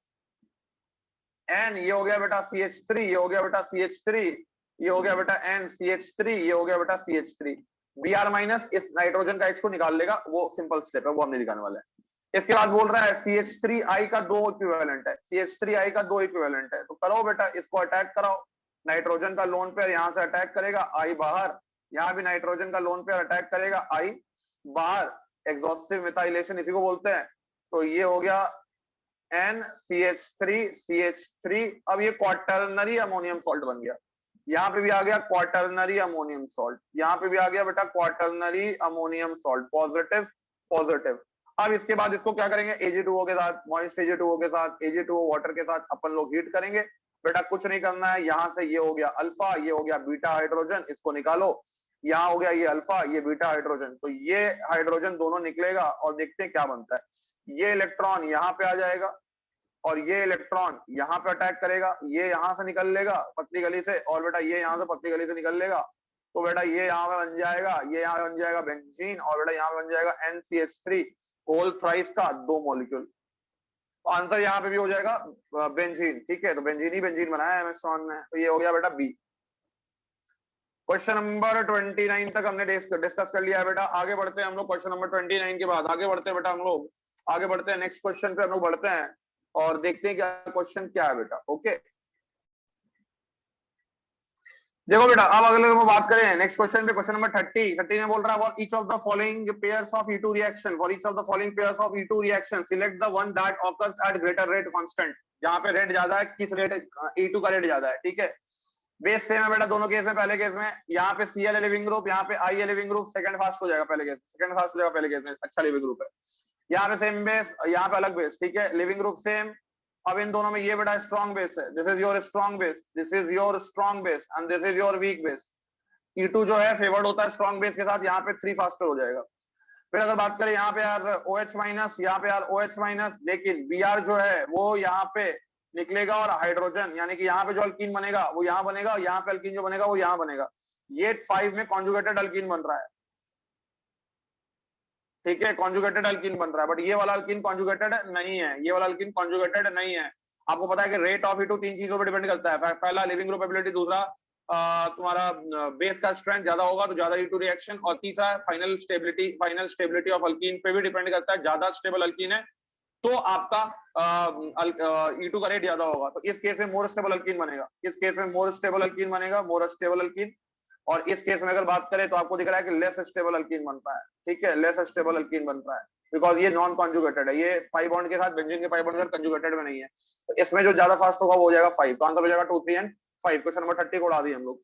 N, ये हो गया बेटा CH3, ये हो गया बेटा CH3, ये हो गया बेटा N CH3, ये हो गया बेटा CH3। Br माइनस इस नाइट्रोजन का H को निकाल लेगा, वो सिंपल स्टेप है, वो हमने दिखाने वाला है। इसके बाद बोल रहा है CH3I का 2 इक्विवेलेंट है, CH3I का 2 इक्विवेलेंट है, तो करो बेटा इसको अटैक कराओ, नाइट्रोजन का लोन पेयर यहाँ से अटैक करेगा I बाहर, यहाँ भी नाइट्रोजन का लोन पेयर अटैक करेगा I बाहर, एग्जॉस्टिव मिथाइलेशन इसी को बोलते हैं। तो ये हो गया NCH3CH3, अब ये क्वाटर्नरी अमोनियम सॉल्ट बन गया, यहाँ पे भी आ गया क्वाटर्नरी अमोनियम सॉल्ट, यहाँ पे भी आ गया बेटा quaternary ammonium salt, positive positive. अब इसके बाद इसको क्या करेंगे, Ag2O के साथ, मॉइस्ट Ag2O के साथ, Ag2O वाटर के साथ अपन लोग हीट करेंगे। बेटा कुछ नहीं करना है, यहाँ से ये हो गया अल्फा, ये हो गया बीटा हाइड्रोजन, इसको निकालो। यहाँ हो गया ये अल्फा, ये बीटा हाइड्रोजन, तो ये हाइड्रोजन दोनों निकलेगा और देखते हैं क्या बनता है। ये इलेक्ट्रॉन यहाँ पे आ जाएगा और ये इलेक्ट्रॉन यहाँ पे अटैक करेगा, ये यहाँ से निकल लेगा पतली गली से, और बेटा ये यहाँ से पतली गली से निकल लेगा। तो बेटा ये यहाँ पे बन जाएगा, ये यहाँ पे बन जाएगा बेंजीन, और बेटा यहाँ पे बन जाएगा NCH3 होल थ्राइस का 2 मॉलिक्यूल। आंसर यहाँ पे भी हो जाएगा बेंजीन। ठीक है, तो बेंजीन ही बेंजीन बनाया है एमएसऑन ने, तो ये हो गया बेटा बी। क्वेश्चन नंबर 29 तक हमने डिस्कस कर लिया है बेटा। आगे बढ़ते हैं हम लोग क्वेश्चन नंबर 29 के बाद आगे बढ़ते हैं बेटा, हम लोग आगे बढ़ते हैं नेक्स्ट क्वेश्चन पे हम लोग बढ़ते हैं और देखते हैं क्या क्वेश्चन क्या है बेटा। ओके, देखो बेटा अब अगले हम बात करें नेक्स्ट क्वेश्चन पे, क्वेश्चन नंबर 30 में बोल रहा है for each of the following pairs of E2 reaction, for each of the following pairs of E2 reaction select the one that occurs eight greater rate constant. जहां पे rate ज्यादा है, किस रेट E2 का रेट ज्यादा है। ठीक है, बेस सेम है बेटा दोनों केस में। पहले केस में यहाँ पे Cl लिविंग ग्रुप, यहाँ पे I leaving group, second fast हो जाएगा पहले केस, सेकंड फास्ट हो जाएगा पहले केस में, अच्छा लिविंग ग्रुप है। यहाँ पे सेम बेस, यहाँ पे अलग बेस। ठीक है, लिविंग ग्रुप सेम। अब इन दोनों में ये बेटा स्ट्रॉन्ग बेस है, this is your strong base, this is your strong base and this is your weak base. E2 जो है फेवर्ड होता है स्ट्रॉन्ग बेस के साथ, यहाँ पे 3 फास्टर हो जाएगा। फिर अगर बात करें यहाँ पे यार OH माइनस, यहाँ पे यार OH माइनस, लेकिन Br जो है वो यहाँ पे निकलेगा और हाइड्रोजन, यानी कि यहाँ पे जो अल्कीन बनेगा वो यहाँ बनेगा, यहाँ पे अल्कीन जो बनेगा वो यहाँ बनेगा। ये 5 में कॉन्जुगेटेड अल्कीन बन रहा है। ठीक है, कॉन्जुगेटेड अल्कीन बन रहा है, बट ये वाला अल्कीन कॉन्जुगेटेड नहीं है, ये वाला अल्कीन कॉन्जुगेटेड नहीं है। आपको पता है कि रेट ऑफ E2 3 चीजों पर डिपेंड करता है, पहला लिविंग ग्रुप एबिलिटी, दूसरा तुम्हारा बेस का स्ट्रेंथ ज्यादा होगा तो ज्यादा E2 रिएक्शन, और तीसरा फाइनल स्टेबिलिटी ऑफ अल्कीन पे भी डिपेंड करता है। ज्यादा स्टेबल अल्कीन है तो आपका E2 का रेट ज्यादा होगा, तो इस केस में मोर स्टेबल अल्कीन बनेगा, इस केस में मोर स्टेबल अल्कीन बनेगा, मोर स्टेबल अल्कीन। और इस केस में अगर बात करें तो आपको दिख रहा है कि लेस स्टेबल अल्कीन बनता है। ठीक है, लेस स्टेबल अल्कीन बनता है बिकॉज ये नॉन कॉन्जुगेटेड है, ये पाई बॉन्ड के साथ, बेंजीन के पाई बॉन्ड के साथ कॉन्जुगेटेड में नहीं है। तो इसमें जो ज्यादा फास्ट होगा वो हो जाएगा 5, तो आंसर हो जाएगा 2, 3 एंड 5। क्वेश्चन नंबर 30 को उड़ा दिए हम लोग।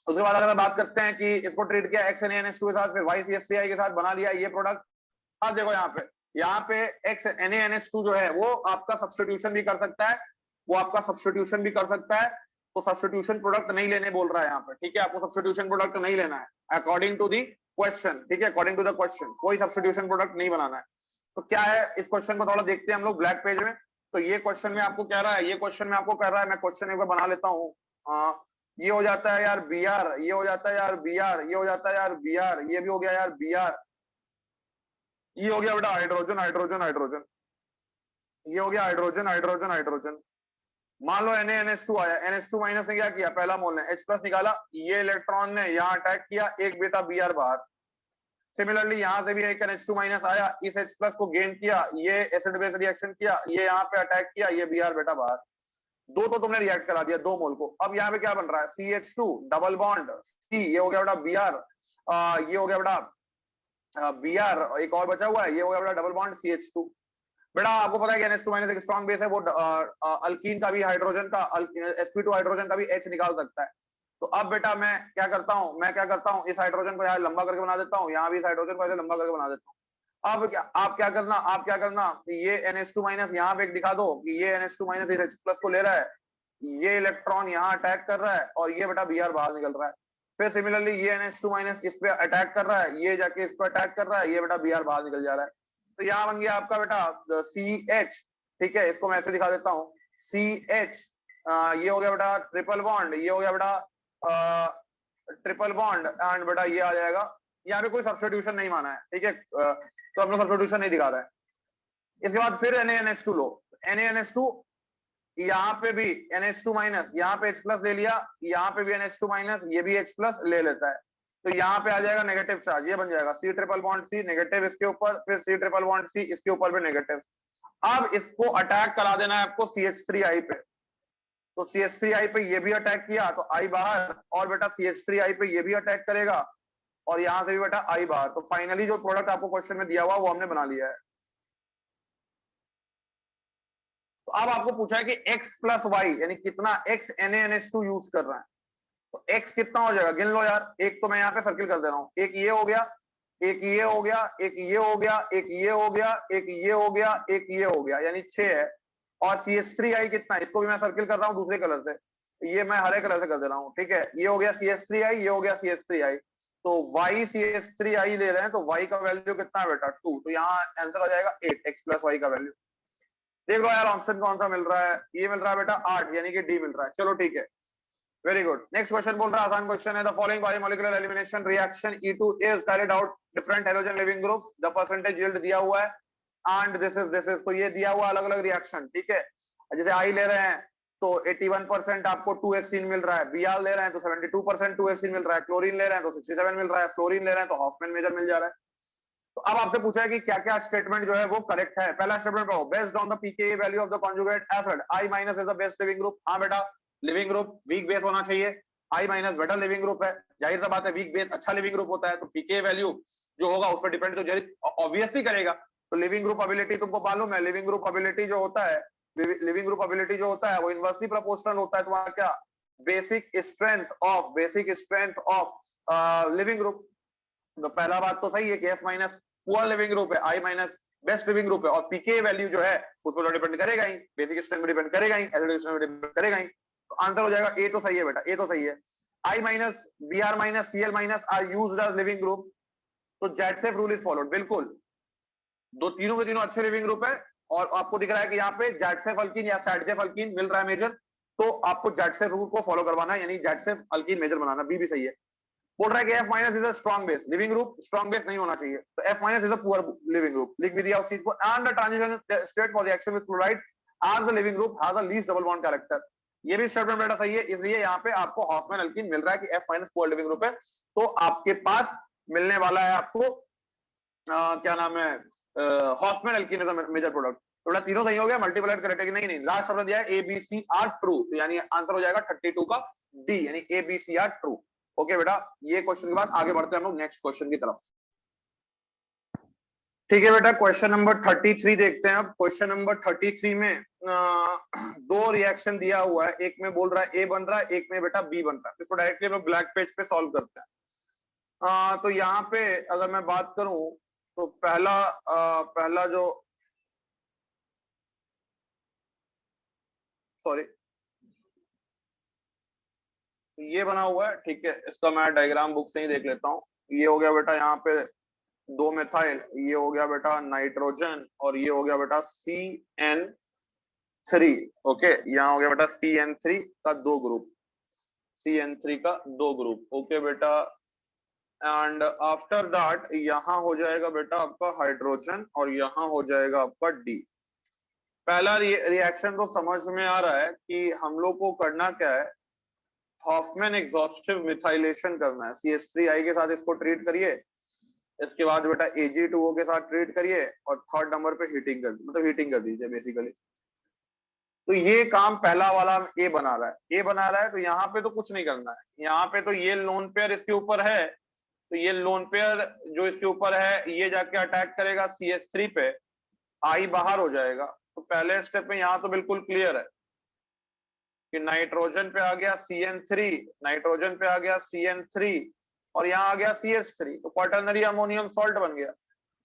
उसके बाद अगर बात करते हैं कि इसको ट्रीट किया XNaNH2 के साथ, फिर YCH3I के साथ बना लिया ये प्रोडक्ट। अब देखो यहाँ पे XNaNH2 जो है वो आपका सब्स्टिट्यूशन भी कर सकता है, वो आपका सब्स्टिट्यूशन भी कर सकता है। तो सब्स्टिट्यूशन प्रोडक्ट नहीं लेने बोल रहा है यहाँ पे। ठीक है, आपको सब्स्टिट्यूशन प्रोडक्ट नहीं लेना है अकॉर्डिंग टू दी क्वेश्चन। ठीक है, अकॉर्डिंग टू द क्वेश्चन कोई सब्स्टिट्यूशन प्रोडक्ट नहीं बनाना है। तो क्या है इस क्वेश्चन को थोड़ा देखते हैं हम लोग ब्लैक पेज में। तो ये क्वेश्चन में आपको कह रहा है, ये क्वेश्चन में आपको कह रहा है, मैं क्वेश्चन एक बार बना लेता हूँ। ये हो जाता है यार Br, ये हो जाता है यार Br, ये हो जाता है यार Br, ये भी हो गया यार Br, ये हो गया बेटा हाइड्रोजन हाइड्रोजन हाइड्रोजन, ये हो गया हाइड्रोजन हाइड्रोजन हाइड्रोजन। मान लो NaNH2 आया, NH2 माइनस ने क्या किया, पहला मोल ने H प्लस निकाला, ये इलेक्ट्रॉन ने यहाँ अटैक किया, एक बेटा Br बाहर। सिमिलरली यहाँ से भी एक NH2 माइनस आया, इस H प्लस को गेन किया, ये एसिड बेस रिएक्शन किया, ये यहाँ पे अटैक किया, ये Br बेटा बाहर। दो तो तुमने रिएक्ट करा दिया 2 मोल को। अब यहाँ पे क्या बन रहा है, CH2 डबल बॉन्ड C, ये हो गया बेटा Br, ये हो गया बेटा Br, एक और बचा हुआ है, ये हो गया बेटा डबल बॉन्ड CH2। बेटा आपको पता है कि NH2 माइनस एक स्ट्रॉन्ग बेस है, वो अल्कीन का भी हाइड्रोजन का sp2 हाइड्रोजन का भी H निकाल सकता है। तो अब बेटा मैं क्या करता हूँ, इस हाइड्रोजन को यहाँ लंबा करके बना देता हूँ, यहाँ भी इस हाइड्रोजन को ऐसे लंबा करके बना देता हूँ। अब आप क्या करना, ये NH2 माइनस यहाँ पे एक दिखा दो कि ये NH2 माइनस इस H प्लस को ले रहा है, ये इलेक्ट्रॉन यहाँ अटैक कर रहा है और ये बेटा Br बाहर निकल रहा है। फिर सिमिलरली ये NH2 माइनस इस पे अटैक कर रहा है, ये जाके इस पे अटैक कर रहा है, ये बेटा Br बाहर निकल जा रहा है। तो यहाँ बन गया आपका बेटा CH। ठीक है, इसको मैं ऐसे दिखा देता हूँ CH, ये हो गया बेटा ट्रिपल बॉन्ड, ये हो गया बेटा ट्रिपल बॉन्ड एंड बेटा ये आ जाएगा। यहाँ पे कोई सब्स्टिट्यूशन नहीं माना है। ठीक है, तो हम लोग सब्स्टिट्यूशन नहीं दिखा रहा है। इसके बाद फिर NaNH2 लो, NaNH2 यहाँ पे भी NH2 माइनस, यहाँ पे H प्लस ले लिया, यहाँ पे भी NH2 माइनस, ये भी H प्लस ले लेता है। तो यहाँ पे आ जाएगा नेगेटिव चार्ज, ये बन जाएगा C triple bond C negative इसके ऊपर, फिर C ट्रिपल बॉन्ड C इसके ऊपर भी नेगेटिव। अब इसको अटैक करा देना है आपको CH3I पे। तो CH3I पे ये भी अटैक किया तो I बाहर, और बेटा CH3I पे ये भी अटैक करेगा और यहाँ से भी बेटा I बाहर। तो फाइनली जो प्रोडक्ट आपको क्वेश्चन में दिया हुआ वो हमने बना लिया है। तो अब आपको पूछा है कि X प्लस वाई यानी कितना X NaNH2 यूज कर रहा है। तो X कितना हो जाएगा, गिन लो यार। एक तो मैं यहाँ पे सर्किल कर दे रहा हूँ, एक ये हो गया, एक ये हो गया, एक ये हो गया, एक ये हो गया, एक ये हो गया, एक ये हो गया, यानी 6 है। और CH3I कितना है, इसको भी मैं सर्किल कर रहा हूँ दूसरे कलर से, ये मैं हरे कलर से कर दे रहा हूँ, ठीक है। ये हो गया CH3I, ये हो गया CH3I, तो Y CH3I ले रहे हैं, तो Y का वैल्यू कितना है बेटा 2, तो यहाँ आंसर आ जाएगा 8, x प्लस वाई का वैल्यू। देख लो यार ऑप्शन कौन सा मिल रहा है, ये मिल रहा है बेटा 8, यानी कि डी मिल रहा है। चलो ठीक है, वेरी गुड। नेक्स्ट क्वेश्चन बोल रहा है, आसान क्वेश्चन है, the following biomolecular elimination reaction E2 is carried out different halogen living groups, the percentage yield दिया हुआ है एंड दिस इज, तो ये दिया हुआ अलग अलग रिएक्शन, ठीक है। जैसे आई ले रहे हैं तो 81% आपको 2-हेक्सीन मिल रहा है, Br ले रहे हैं तो 72% 2-हेक्सीन मिल रहा है, क्लोरीन ले रहे हैं तो 67 मिल रहा है, फ्लोरीन ले रहे हैं तो हॉफमैन मेजर मिल जा रहा है। तो अब आपसे पूछा है कि क्या क्या स्टेटमेंट जो है वो करेक्ट है। पहला स्टेटमेंट पढ़ो, based on the pKa value of the conjugate acid I minus is the best leaving group. हाँ बेटा, लिविंग ग्रुप वीक बेस होना चाहिए, I minus better leaving group है, जाहिर सा बात है वीक बेस अच्छा लिविंग ग्रुप होता है, तो pKa वैल्यू जो होगा उस पर डिपेंड तो ऑब्वियसली करेगा। तो लिविंग ग्रुप एबिलिटी तुमको मालूम है, लिविंग ग्रुप एबिलिटी जो होता है, लिविंग ग्रुप एबिलिटी जो होता है वो इनवर्सली प्रोपोर्शनल होता है तुम्हारा क्या, basic strength of living group. तो पहला बात तो सही है कि F minus poor leaving group है, I minus best leaving group है, और pKa वैल्यू जो है उस पर डिपेंड करेगा ही, बेसिक स्ट्रेंथ पे डिपेंड करेगा ही, एसिडिक स्ट्रेंथ पे डिपेंड करेगा ही। तो आंसर हो जाएगा ए, तो सही है बेटा, ए तो सही है। I minus Br minus Cl minus are used as leaving group, तो जेटसेफ रूल इज फॉलोड, बिल्कुल दो तीनों के तीनों अच्छे लिविंग ग्रुप है। और आपको दिख रहा है कि यहाँ पे जेटसेफ अल्कीन या सैडजेफ अल्कीन मिल रहा है मेजर, तो आपको जेटसेफ रूल को फॉलो करवाना है, यानी जेटसेफ अल्कीन मेजर बनाना, बी भी सही है। बोल रहा है कि F minus is a strong base leaving group, strong base नहीं होना चाहिए, तो F minus is a poor leaving group, लिख भी दिया उस चीज को। And the transition state for reaction with fluoride as the leaving group has a least double bond character, ये भी स्टेटमेंट बेटा सही है, इसलिए यहाँ पे आपको हॉफमैन अल्कीन मिल रहा है कि F minus poor leaving group है, तो आपके पास मिलने वाला है आपको क्या नाम है, Hofmann alkene is a major product. तो बेटा तीनों सही हो गया, मल्टीप्लाइड करेक्ट है कि नहीं, लास्ट शब्द दिया है ABCR ट्रू, तो यानी आंसर हो जाएगा 32 का डी, यानी ABCR ट्रू। ओके बेटा, ये क्वेश्चन के बाद आगे बढ़ते हैं हम लोग नेक्स्ट क्वेश्चन की तरफ। ठीक है बेटा, क्वेश्चन नंबर 33 देखते हैं। अब क्वेश्चन नंबर 33 में दो रिएक्शन दिया हुआ है, एक में बोल रहा है ए बन रहा है, एक में बेटा बी बन रहा है। इसको डायरेक्टली हम लोग ब्लैक पेज पे सॉल्व करते हैं। तो यहाँ पे अगर मैं बात करूं तो पहला जो सॉरी ये बना हुआ है, ठीक है, इसका मैं डायग्राम बुक से ही देख लेता हूँ। ये हो गया बेटा यहाँ पे 2 मिथाइल, ये हो गया बेटा नाइट्रोजन, और ये हो गया बेटा CN3। ओके, यहाँ हो गया बेटा CN3 का 2 ग्रुप, CN3 का 2 ग्रुप। ओके बेटा, एंड आफ्टर दैट यहाँ हो जाएगा बेटा आपका हाइड्रोजन, और यहाँ हो जाएगा आपका डी। पहला रिएक्शन तो समझ में आ रहा है कि हम लोग को करना क्या है, हॉफमैन एग्जॉस्टिव मिथाइलेशन करना है। CH3I के साथ इसको ट्रीट करिए, इसके बाद बेटा Ag2O के साथ ट्रीट करिए, और थर्ड नंबर पे हीटिंग कर दीजिए बेसिकली। तो ये काम पहला वाला ए बना रहा है, तो यहाँ पे तो कुछ नहीं करना है, यहाँ पे तो ये लोन पेयर इसके ऊपर है, तो ये लोन पेयर जो इसके ऊपर है ये जाके अटैक करेगा CH3 पे, I बाहर हो जाएगा। तो पहले स्टेप में यहाँ तो बिल्कुल क्लियर है कि नाइट्रोजन पे आ गया CN3, और यहाँ आ गया CH3, तो क्वाटरनरी अमोनियम सॉल्ट बन गया।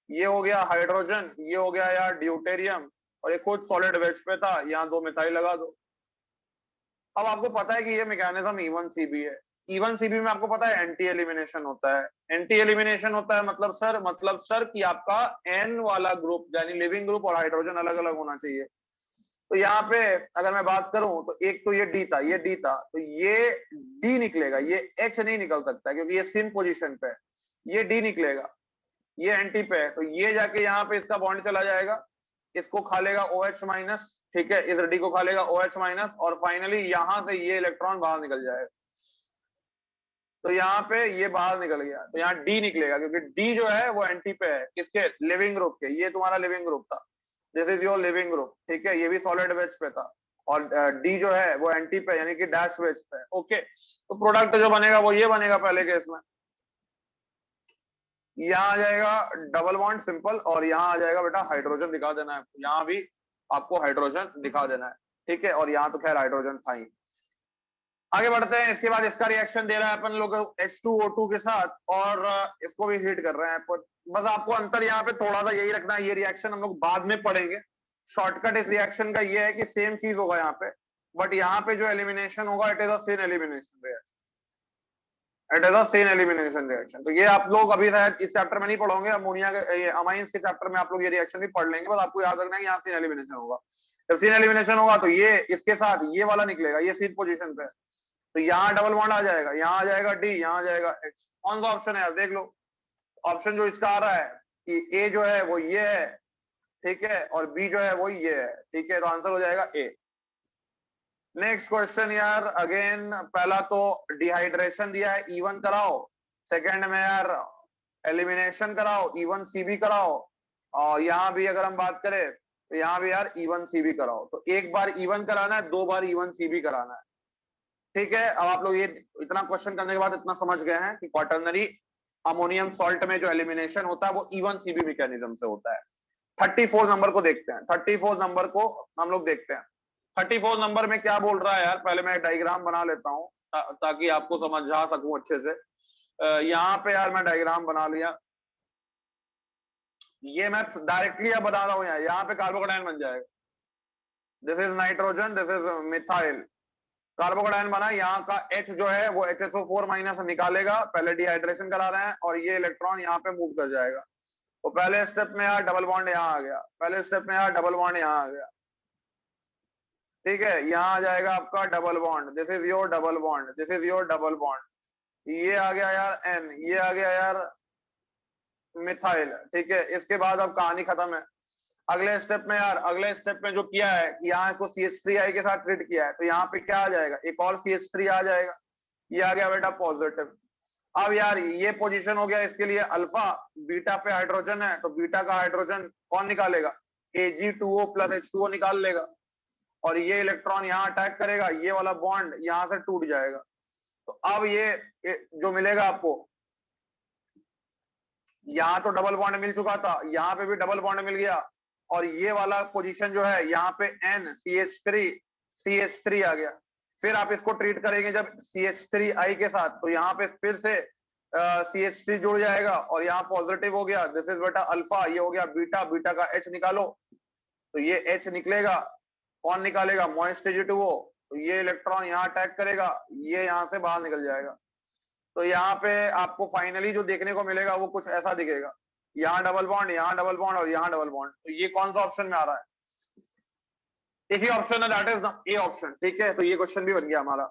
ये हो गया हाइड्रोजन, ये हो गया यार ड्यूटेरियम, और ये खुद सॉलिड वेज पे था, यहाँ 2 मिथाइल लगा दो। अब आपको पता है कि ये मैकेनिज्म E1CB है, E1CB में आपको पता है एंटी एलिमिनेशन होता है। एंटी एलिमिनेशन होता है मतलब सर कि आपका N वाला ग्रुप यानी लिविंग ग्रुप और हाइड्रोजन अलग अलग होना चाहिए। तो यहाँ पे अगर मैं बात करूं तो एक तो ये डी था, तो ये डी निकलेगा, ये H नहीं निकल सकता क्योंकि ये सिन पोजीशन पे है, ये डी निकलेगा, ये एंटी पे है, तो ये जाके यहाँ पे इसका बॉन्ड चला जाएगा, इसको खा लेगा OH माइनस, ठीक है, इस डी को खा लेगा OH माइनस, और फाइनली यहां से ये इलेक्ट्रॉन बाहर निकल जाएगा। तो यहाँ पे ये बाहर निकल गया, तो यहाँ डी निकलेगा, क्योंकि डी जो है वो एंटी पे है, किसके, लिविंग ग्रुप के। ये तुम्हारा लिविंग ग्रुप था, this is your leaving group, ठीक है, ये भी सॉलिड वेज पे था, और डी जो है वो एंटी पे यानी कि डैश वेज पे। ओके, तो प्रोडक्ट जो बनेगा वो ये बनेगा पहले केस में, यहाँ आ जाएगा डबल बॉन्ड सिंपल, और यहाँ आ जाएगा बेटा हाइड्रोजन दिखा देना है, यहाँ भी आपको हाइड्रोजन दिखा देना है, ठीक है, और यहाँ तो खैर हाइड्रोजन था ही। आगे बढ़ते हैं। इसके बाद इसका रिएक्शन दे रहा है अपन लोग H2O2 के साथ और इसको भी हीट कर रहे हैं। बस आपको अंतर यहाँ पे थोड़ा सा यही रखना है, ये रिएक्शन हम लोग बाद में पढ़ेंगे। शॉर्टकट इस रिएक्शन का ये है कि सेम चीज होगा यहाँ पे, बट यहाँ पे जो एलिमिनेशन होगा it is a same elimination reaction, it is a same elimination reaction. तो ये आप लोग अभी शायद इस चैप्टर में नहीं पढ़ोगे, अमोनिया के अमाइंस के चैप्टर में आप लोग ये रिएक्शन भी पढ़ लेंगे, बस आपको याद रखना है कि यहाँ सेम एलिमिनेशन होगा। जब सेम एलिमिनेशन होगा तो ये इसके साथ ये वाला निकलेगा, ये सीध पोजीशन पे, तो यहाँ डबल बॉन्ड आ जाएगा, यहाँ आ जाएगा डी, यहाँ आ जाएगा एच। कौन सा ऑप्शन है यार, देख लो। ऑप्शन जो इसका आ रहा है कि ए जो है वो ये है, ठीक है, और बी जो है वो ये है, ठीक है, तो आंसर हो जाएगा ए। नेक्स्ट क्वेश्चन यार, अगेन पहला तो डिहाइड्रेशन दिया है, E1 कराओ। सेकंड में यार एलिमिनेशन कराओ, E1CB कराओ। और यहाँ भी अगर हम बात करें तो यहाँ भी यार E1CB कराओ। तो एक बार E1 कराना है, 2 बार E1CB कराना है, ठीक है। अब आप लोग ये इतना क्वेश्चन करने के बाद इतना समझ गए हैं कि क्वाटरनरी अमोनियम सॉल्ट में जो एलिमिनेशन होता है वो E1CB मैकेनिज्म से होता है। 34 नंबर को देखते हैं, 34 नंबर को हम लोग देखते हैं। 34 नंबर में क्या बोल रहा है यार, पहले मैं डायग्राम बना लेता हूँ ताकि आपको समझा सकूं अच्छे से। यहाँ पे यार मैं डायग्राम बना लिया, ये मैं डायरेक्टली अब बता रहा हूँ यार, यहाँ पे कार्बोकेटायन बन जाएगा, this is nitrogen, this is methyl. Carbocation बना, यहाँ का H जो है वो HSO4 माइनस निकालेगा, पहले डिहाइड्रेशन करा रहे हैं, और ये इलेक्ट्रॉन यहाँ पे मूव कर जाएगा। तो पहले स्टेप में यार डबल बॉन्ड यहाँ आ गया, पहले स्टेप में यार डबल बॉन्ड यहाँ आ गया, ठीक है। यहाँ आ जाएगा आपका double bond, this is your double bond, this is your double bond. ये आ गया यार N, ये आ गया यार मिथाइल, ठीक है। इसके बाद अब कहानी खत्म है। अगले स्टेप में यार, अगले स्टेप में जो किया है, यहाँ इसको CH3I के साथ ट्रीट किया है, तो यहाँ पे क्या आ जाएगा, एक और CH3 आ जाएगा, ये आ गया बेटा पॉजिटिव। अब यार ये पोजीशन हो गया इसके लिए अल्फा, बीटा पे हाइड्रोजन है, तो बीटा का हाइड्रोजन कौन निकालेगा, Ag2O + H2O निकाल लेगा, और ये इलेक्ट्रॉन यहाँ अटैक करेगा, ये वाला बॉन्ड यहाँ से टूट जाएगा। तो अब ये जो मिलेगा आपको, यहाँ तो डबल बॉन्ड मिल चुका था, यहाँ पे भी डबल बॉन्ड मिल गया, और ये वाला पोजीशन जो है यहाँ पे CH3 आ गया। फिर आप इसको ट्रीट करेंगे जब CH3I के साथ, तो यहाँ पे फिर से CH3 जुड़ जाएगा, और यहाँ पॉजिटिव हो गया, दिस इज बेटा अल्फा, ये हो गया बीटा, बीटा का H निकालो, तो ये H निकलेगा, कौन निकालेगा, मॉइस्ट Ag2O, तो ये इलेक्ट्रॉन यहाँ अटैक करेगा, ये यहाँ से बाहर निकल जाएगा। तो यहाँ पे आपको फाइनली जो देखने को मिलेगा वो कुछ ऐसा दिखेगा, यहाँ डबल बॉन्ड, यहाँ डबल बॉन्ड, और यहाँ डबल बॉन्ड। तो ये कौन सा ऑप्शन में आ रहा है, एक ही ऑप्शन है, दैट इज ए ऑप्शन, ठीक है। तो ये क्वेश्चन भी बन गया हमारा।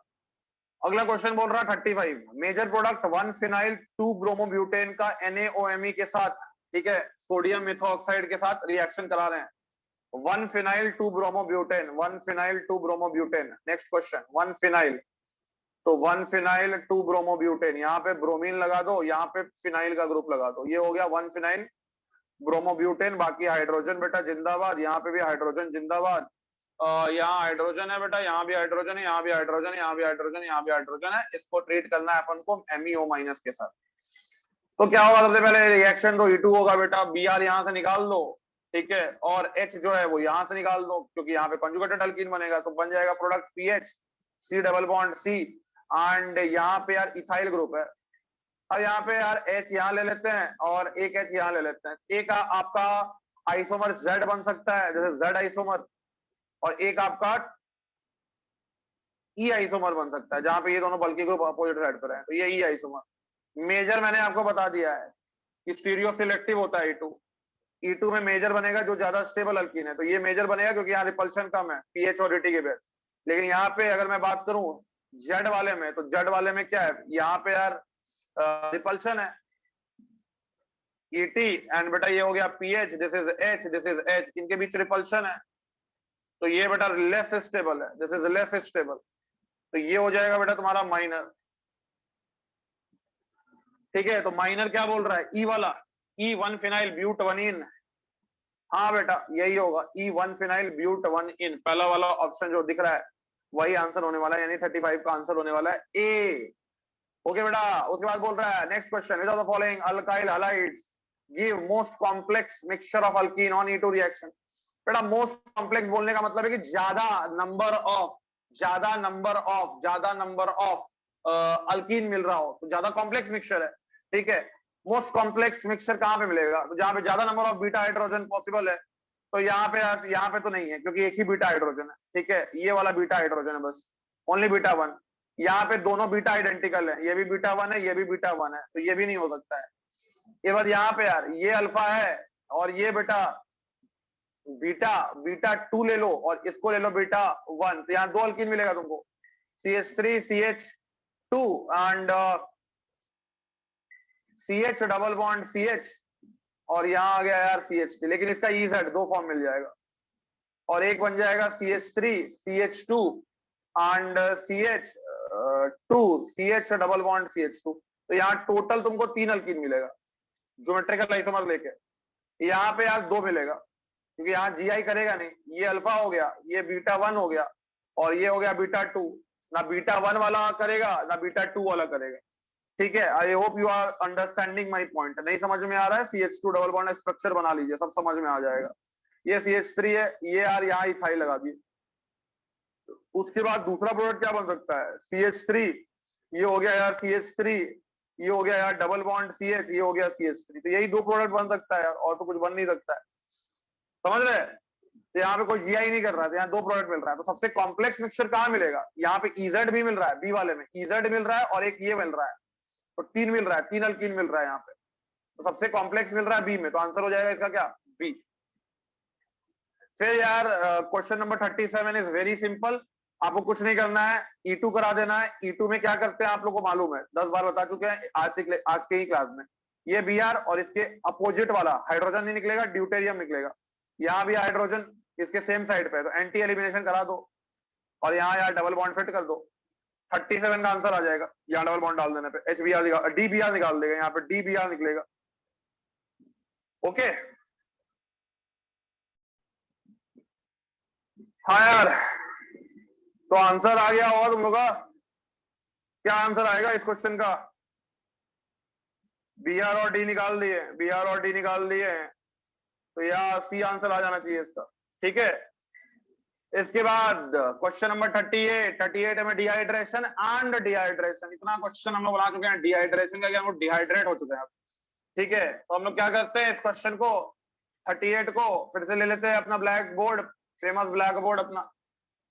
अगला क्वेश्चन बोल रहा है 35, मेजर प्रोडक्ट 1 फिनाइल 2 ब्रोमोब्यूटेन का NaOMe के साथ, ठीक है, सोडियम मेथोक्साइड के साथ रिएक्शन करा रहे हैं। 1 phenyl 2 bromobutane, 1 phenyl 2 bromobutane. Next question, 1 phenyl, तो 1 फिनाइल 2 ब्रोमोब्यूटेन, यहाँ पे ब्रोमीन लगा दो, यहाँ पे फिनाइल का ग्रुप लगा दो, ये हो गया 1 फिनाइल ब्रोमोब्यूटेन। बाकी हाइड्रोजन बेटा जिंदाबाद, यहाँ पे भी हाइड्रोजन जिंदाबाद, यहाँ हाइड्रोजन है बेटा, यहाँ भी हाइड्रोजन है, यहाँ भी हाइड्रोजन है, यहाँ भी हाइड्रोजन है, यहाँ भी हाइड्रोजन है। इसको ट्रीट करना है अपन को MEO- के साथ। तो क्या होगा, सबसे पहले रिएक्शन तो E2 होगा बेटा, Br यहाँ से निकाल दो, ठीक है, और H जो है वो यहाँ से निकाल दो, क्योंकि यहाँ पे कंजुगेटेड अल्कीन बनेगा, तो बन जाएगा product PH, C double bond C, and यहाँ पे यार इथाइल ग्रुप है। अब यहाँ पे यार H यहाँ ले लेते हैं, और एक H यहाँ ले लेते हैं। एक आपका आइसोमर Z बन सकता है, जैसे Z आइसोमर, और एक आपका E आइसोमर बन सकता है, जहां पे ये दोनों बल्कि ग्रुप अपोजिट साइड पर है, तो ये E आइसोमर। मेजर मैंने आपको बता दिया है कि स्टीरियो सिलेक्टिव होता है E2 में मेजर बनेगा जो ज्यादा स्टेबल अल्कीन है, तो ये मेजर बनेगा क्योंकि यहाँ रिपल्शन कम है पीएच और एटी के बेस। लेकिन यहाँ पे अगर मैं बात करूं जेड वाले में, तो जेड वाले में क्या है, यहाँ पे यार रिपल्शन है ET, एंड बेटा ये हो गया pH, this is H, this is H, इनके बीच रिपल्शन है, तो ये बेटा लेस स्टेबल है, दिस इज लेस स्टेबल, तो ये हो जाएगा बेटा तुम्हारा माइनर। ठीक है, तो माइनर क्या बोल रहा है, E वाला, E1 फिनाइल ब्यूट 1 इन, हाँ बेटा यही होगा, E1 फिनाइल ब्यूट 1 इन, पहला वाला ऑप्शन जो दिख रहा है वही आंसर होने वाला है, यानी 35 का आंसर होने वाला है ए। ओके बेटा, उसके बाद बोल रहा है next question, which of the following alkyl halides give most complex mixture of alkyne on E2 reaction. बेटा मोस्ट कॉम्प्लेक्स बोलने का मतलब है कि ज्यादा नंबर ऑफ, ज्यादा नंबर ऑफ अल्कीन मिल रहा हो तो ज्यादा कॉम्प्लेक्स मिक्सचर है, ठीक है। मोस्ट कॉम्प्लेक्स मिक्सचर कहां पे मिलेगा, तो जहां पे ज्यादा number of beta hydrogen possible है। तो यहाँ पे तो नहीं है क्योंकि एक ही बीटा हाइड्रोजन है, ठीक है, ये वाला बीटा हाइड्रोजन है बस, ओनली बीटा वन। यहाँ पे दोनों बीटा आइडेंटिकल है, ये भी बीटा वन है, ये भी बीटा वन है, तो ये भी नहीं हो सकता है। ये बात यहाँ पे यार, ये अल्फा है और ये बेटा बीटा बीटा टू ले लो और इसको ले लो बीटा वन, तो यहाँ दो अल्कीन मिलेगा तुमको, CH3 CH2 and CH double bond CH, और यहाँ आ गया यार CH3, लेकिन इसका EZ दो फॉर्म मिल जाएगा, और एक बन जाएगा CH3 CH2 and CH2 CH double bond CH2। तो यहाँ टोटल तुमको 3 अल्कीन मिलेगा ज्योमेट्रिकल आइसोमर लेके। यहाँ पे यार 2 मिलेगा क्योंकि यहाँ GI करेगा नहीं, ये अल्फा हो गया, ये बीटा वन हो गया, और ये हो गया बीटा टू, ना बीटा वन वाला करेगा ना बीटा टू वाला करेगा, ठीक है। I hope you are understanding my point. नहीं समझ में आ रहा है, CH2 डबल बॉन्ड स्ट्रक्चर बना लीजिए, सब समझ में आ जाएगा। ये CH3 है, ये यार यहाँ इथाइल लगा दिए। उसके बाद दूसरा प्रोडक्ट क्या बन सकता है, CH3, ये हो गया यार CH3, ये हो गया यार डबल बॉन्ड CH, ये हो गया CH3, तो यही दो प्रोडक्ट बन सकता है यार, और तो कुछ बन नहीं सकता है, समझ रहे हैं। तो यहाँ पे कोई GI नहीं कर रहा है, तो यहाँ दो प्रोडक्ट मिल रहा है। तो सबसे कॉम्प्लेक्स मिक्सचर कहाँ मिलेगा, यहाँ पे EZ भी मिल रहा है, बी वाले में EZ मिल रहा है और एक ये मिल रहा है, तो 3 मिल रहा है, 3 अल्कीन मिल रहा है यहाँ पे, तो सबसे कॉम्प्लेक्स मिल रहा है बी में, तो आंसर हो जाएगा इसका क्या, बी। फिर यार question number 37 is very simple, आपको कुछ नहीं करना है, E2 करा देना है। E2 में क्या करते हैं आप लोग को मालूम है, 10 बार बता चुके हैं आज के ही क्लास में। ये Br और इसके अपोजिट वाला हाइड्रोजन नहीं निकलेगा, ड्यूटेरियम निकलेगा। यहाँ भी हाइड्रोजन इसके सेम साइड पे है, तो एंटी एलिमिनेशन करा दो और यहाँ यार डबल बॉन्ड फिट कर दो, 37 का आंसर आ जाएगा। यहाँ डबल बॉन्ड डाल देने पे DBr निकाल देगा, यहाँ पे DBr निकलेगा, ओके। हाँ यार, तो आंसर आ गया होगा तुम लोग का, क्या आंसर आएगा इस क्वेश्चन का, Br और D निकाल दिए, Br और D निकाल दिए, तो यार सी आंसर आ जाना चाहिए इसका, ठीक है। इसके बाद क्वेश्चन नंबर 38 में डिहाइड्रेशन एंड डिहाइड्रेशन, इतना क्वेश्चन हम लोग बना चुके हैं डिहाइड्रेशन का, हम लोग डिहाइड्रेट हो चुके हैं, ठीक है। तो हम लोग क्या करते हैं, इस क्वेश्चन को 38 को फिर से ले लेते हैं अपना black board, famous black board अपना,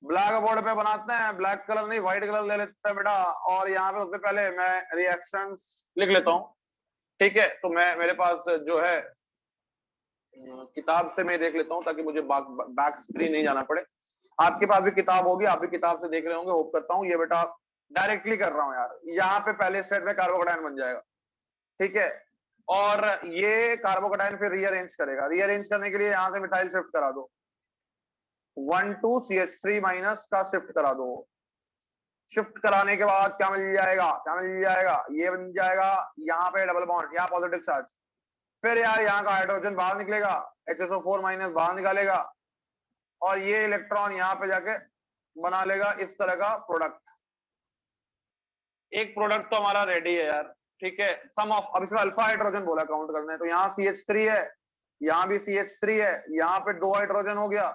ब्लैक बोर्ड पे बनाते हैं, ब्लैक कलर नहीं व्हाइट कलर ले लेते हैं बेटा, और यहाँ पे सबसे पहले मैं रिएक्शंस लिख लेता हूँ, ठीक है। तो मैं मेरे पास जो है किताब से मैं देख लेता हूँ ताकि मुझे बैक स्क्रीन नहीं जाना पड़े। आपके पास भी किताब होगी, आप भी किताब से देख रहे होंगे, होप करता हूँ। ये बेटा डायरेक्टली कर रहा हूँ यार, यहाँ पे पहले स्टेप में कार्बोकेटायन बन जाएगा, ठीक है, और ये कार्बोकेटायन फिर रीअरेंज करेगा, रीअरेंज करने के लिए यहाँ से मिथाइल शिफ्ट करा दो, 1 2 CH3 माइनस का शिफ्ट करा दो। शिफ्ट कराने के बाद क्या मिल जाएगा, क्या मिल जाएगा, ये बन जाएगा यहाँ पे डबल बॉन्ड, यहाँ पॉजिटिव चार्ज, फिर यार यहाँ का हाइड्रोजन बाहर निकलेगा, HSO4 माइनस बाहर निकालेगा, और ये इलेक्ट्रॉन यहाँ पे जाके बना लेगा इस तरह का प्रोडक्ट। एक प्रोडक्ट तो हमारा रेडी है यार, ठीक है। सम ऑफ, अब इसमें अल्फा हाइड्रोजन बोला काउंट करना है, तो यहाँ CH3 है, यहाँ भी CH3 है, यहाँ पे 2 हाइड्रोजन हो गया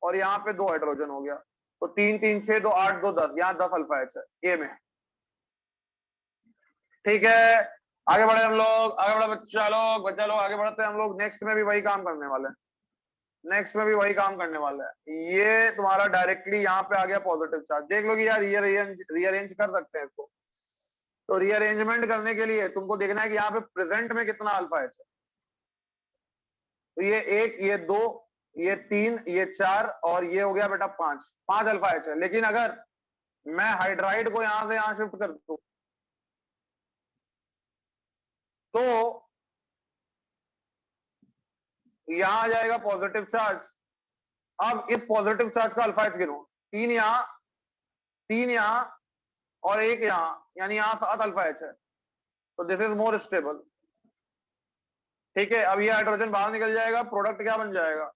और यहाँ पे 2 हाइड्रोजन हो गया, तो 3 3 6 2 8 2 10, यहाँ 10 अल्फा एच है ए में, ठीक है। आगे बढ़े हम लोग, आगे बढ़े बच्चा लोग आगे बढ़ते हैं हम लोग। नेक्स्ट में भी वही काम करने वाले हैं, नेक्स्ट में भी वही काम करने वाला है। ये तुम्हारा डायरेक्टली यहाँ पे आ गया पॉजिटिव चार्ज, देख लो कि यार ये रीअरेंज कर सकते हैं इसको। तो रीअरेंजमेंट करने के लिए तुमको देखना है कि यहाँ पे प्रेजेंट में कितना अल्फा एच है, तो ये 1 ये 2 ये 3 ये 4 और ये हो गया बेटा 5 अल्फा एच है। लेकिन अगर मैं हाइड्राइड को यहां से यहां शिफ्ट कर दूं तो यहां आ जाएगा पॉजिटिव चार्ज। अब इस पॉजिटिव चार्ज का अल्फा एच गिनो, 3 यहां 3 यहां और 1 यहां, यानी यहां 7 अल्फा एच है, तो दिस इज मोर स्टेबल, ठीक है। अब ये हाइड्रोजन बाहर निकल जाएगा, प्रोडक्ट क्या बन जाएगा,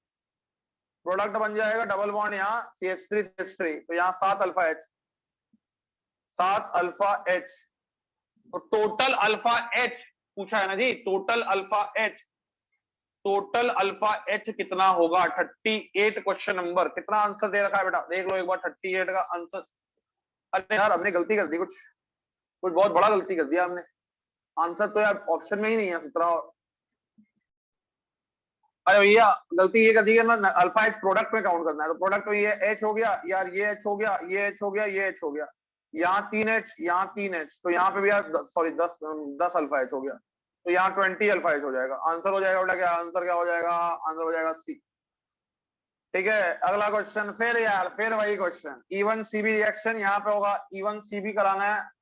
प्रोडक्ट बन जाएगा डबल बॉन्ड यहाँ CH3 CH3, तो यहाँ 7 अल्फा एच, 7 अल्फा एच, तो टोटल अल्फा एच पूछा है ना जी, total alpha H, total alpha H कितना होगा, 38 क्वेश्चन नंबर, कितना आंसर दे रखा है बेटा, देख लो एक बार 38 का आंसर, अरे यार हमने गलती कर दी, कुछ कुछ बहुत बड़ा गलती कर दिया हमने। आंसर तो यार ऑप्शन में ही नहीं है 17। अरे भैया गलती ये कर दी है ना, अल्फा एच प्रोडक्ट में काउंट करना है, तो प्रोडक्ट तो ये एच हो गया यार, ये एच हो गया, ये एच हो गया, ये एच हो गया, यहाँ 3 एच, यहाँ 3 एच, तो यहाँ पे भी यार सॉरी 10 अल्फा एच हो गया, तो यहाँ 20 अल्फा एच हो जाएगा। आंसर हो जाएगा बेटा क्या, आंसर क्या हो जाएगा, आंसर हो जाएगा सी। ठीक है अगला क्वेश्चन, फिर यार फिर वही क्वेश्चन, E1 CB रिएक्शन यहाँ पे होगा, E1 CB कराना है,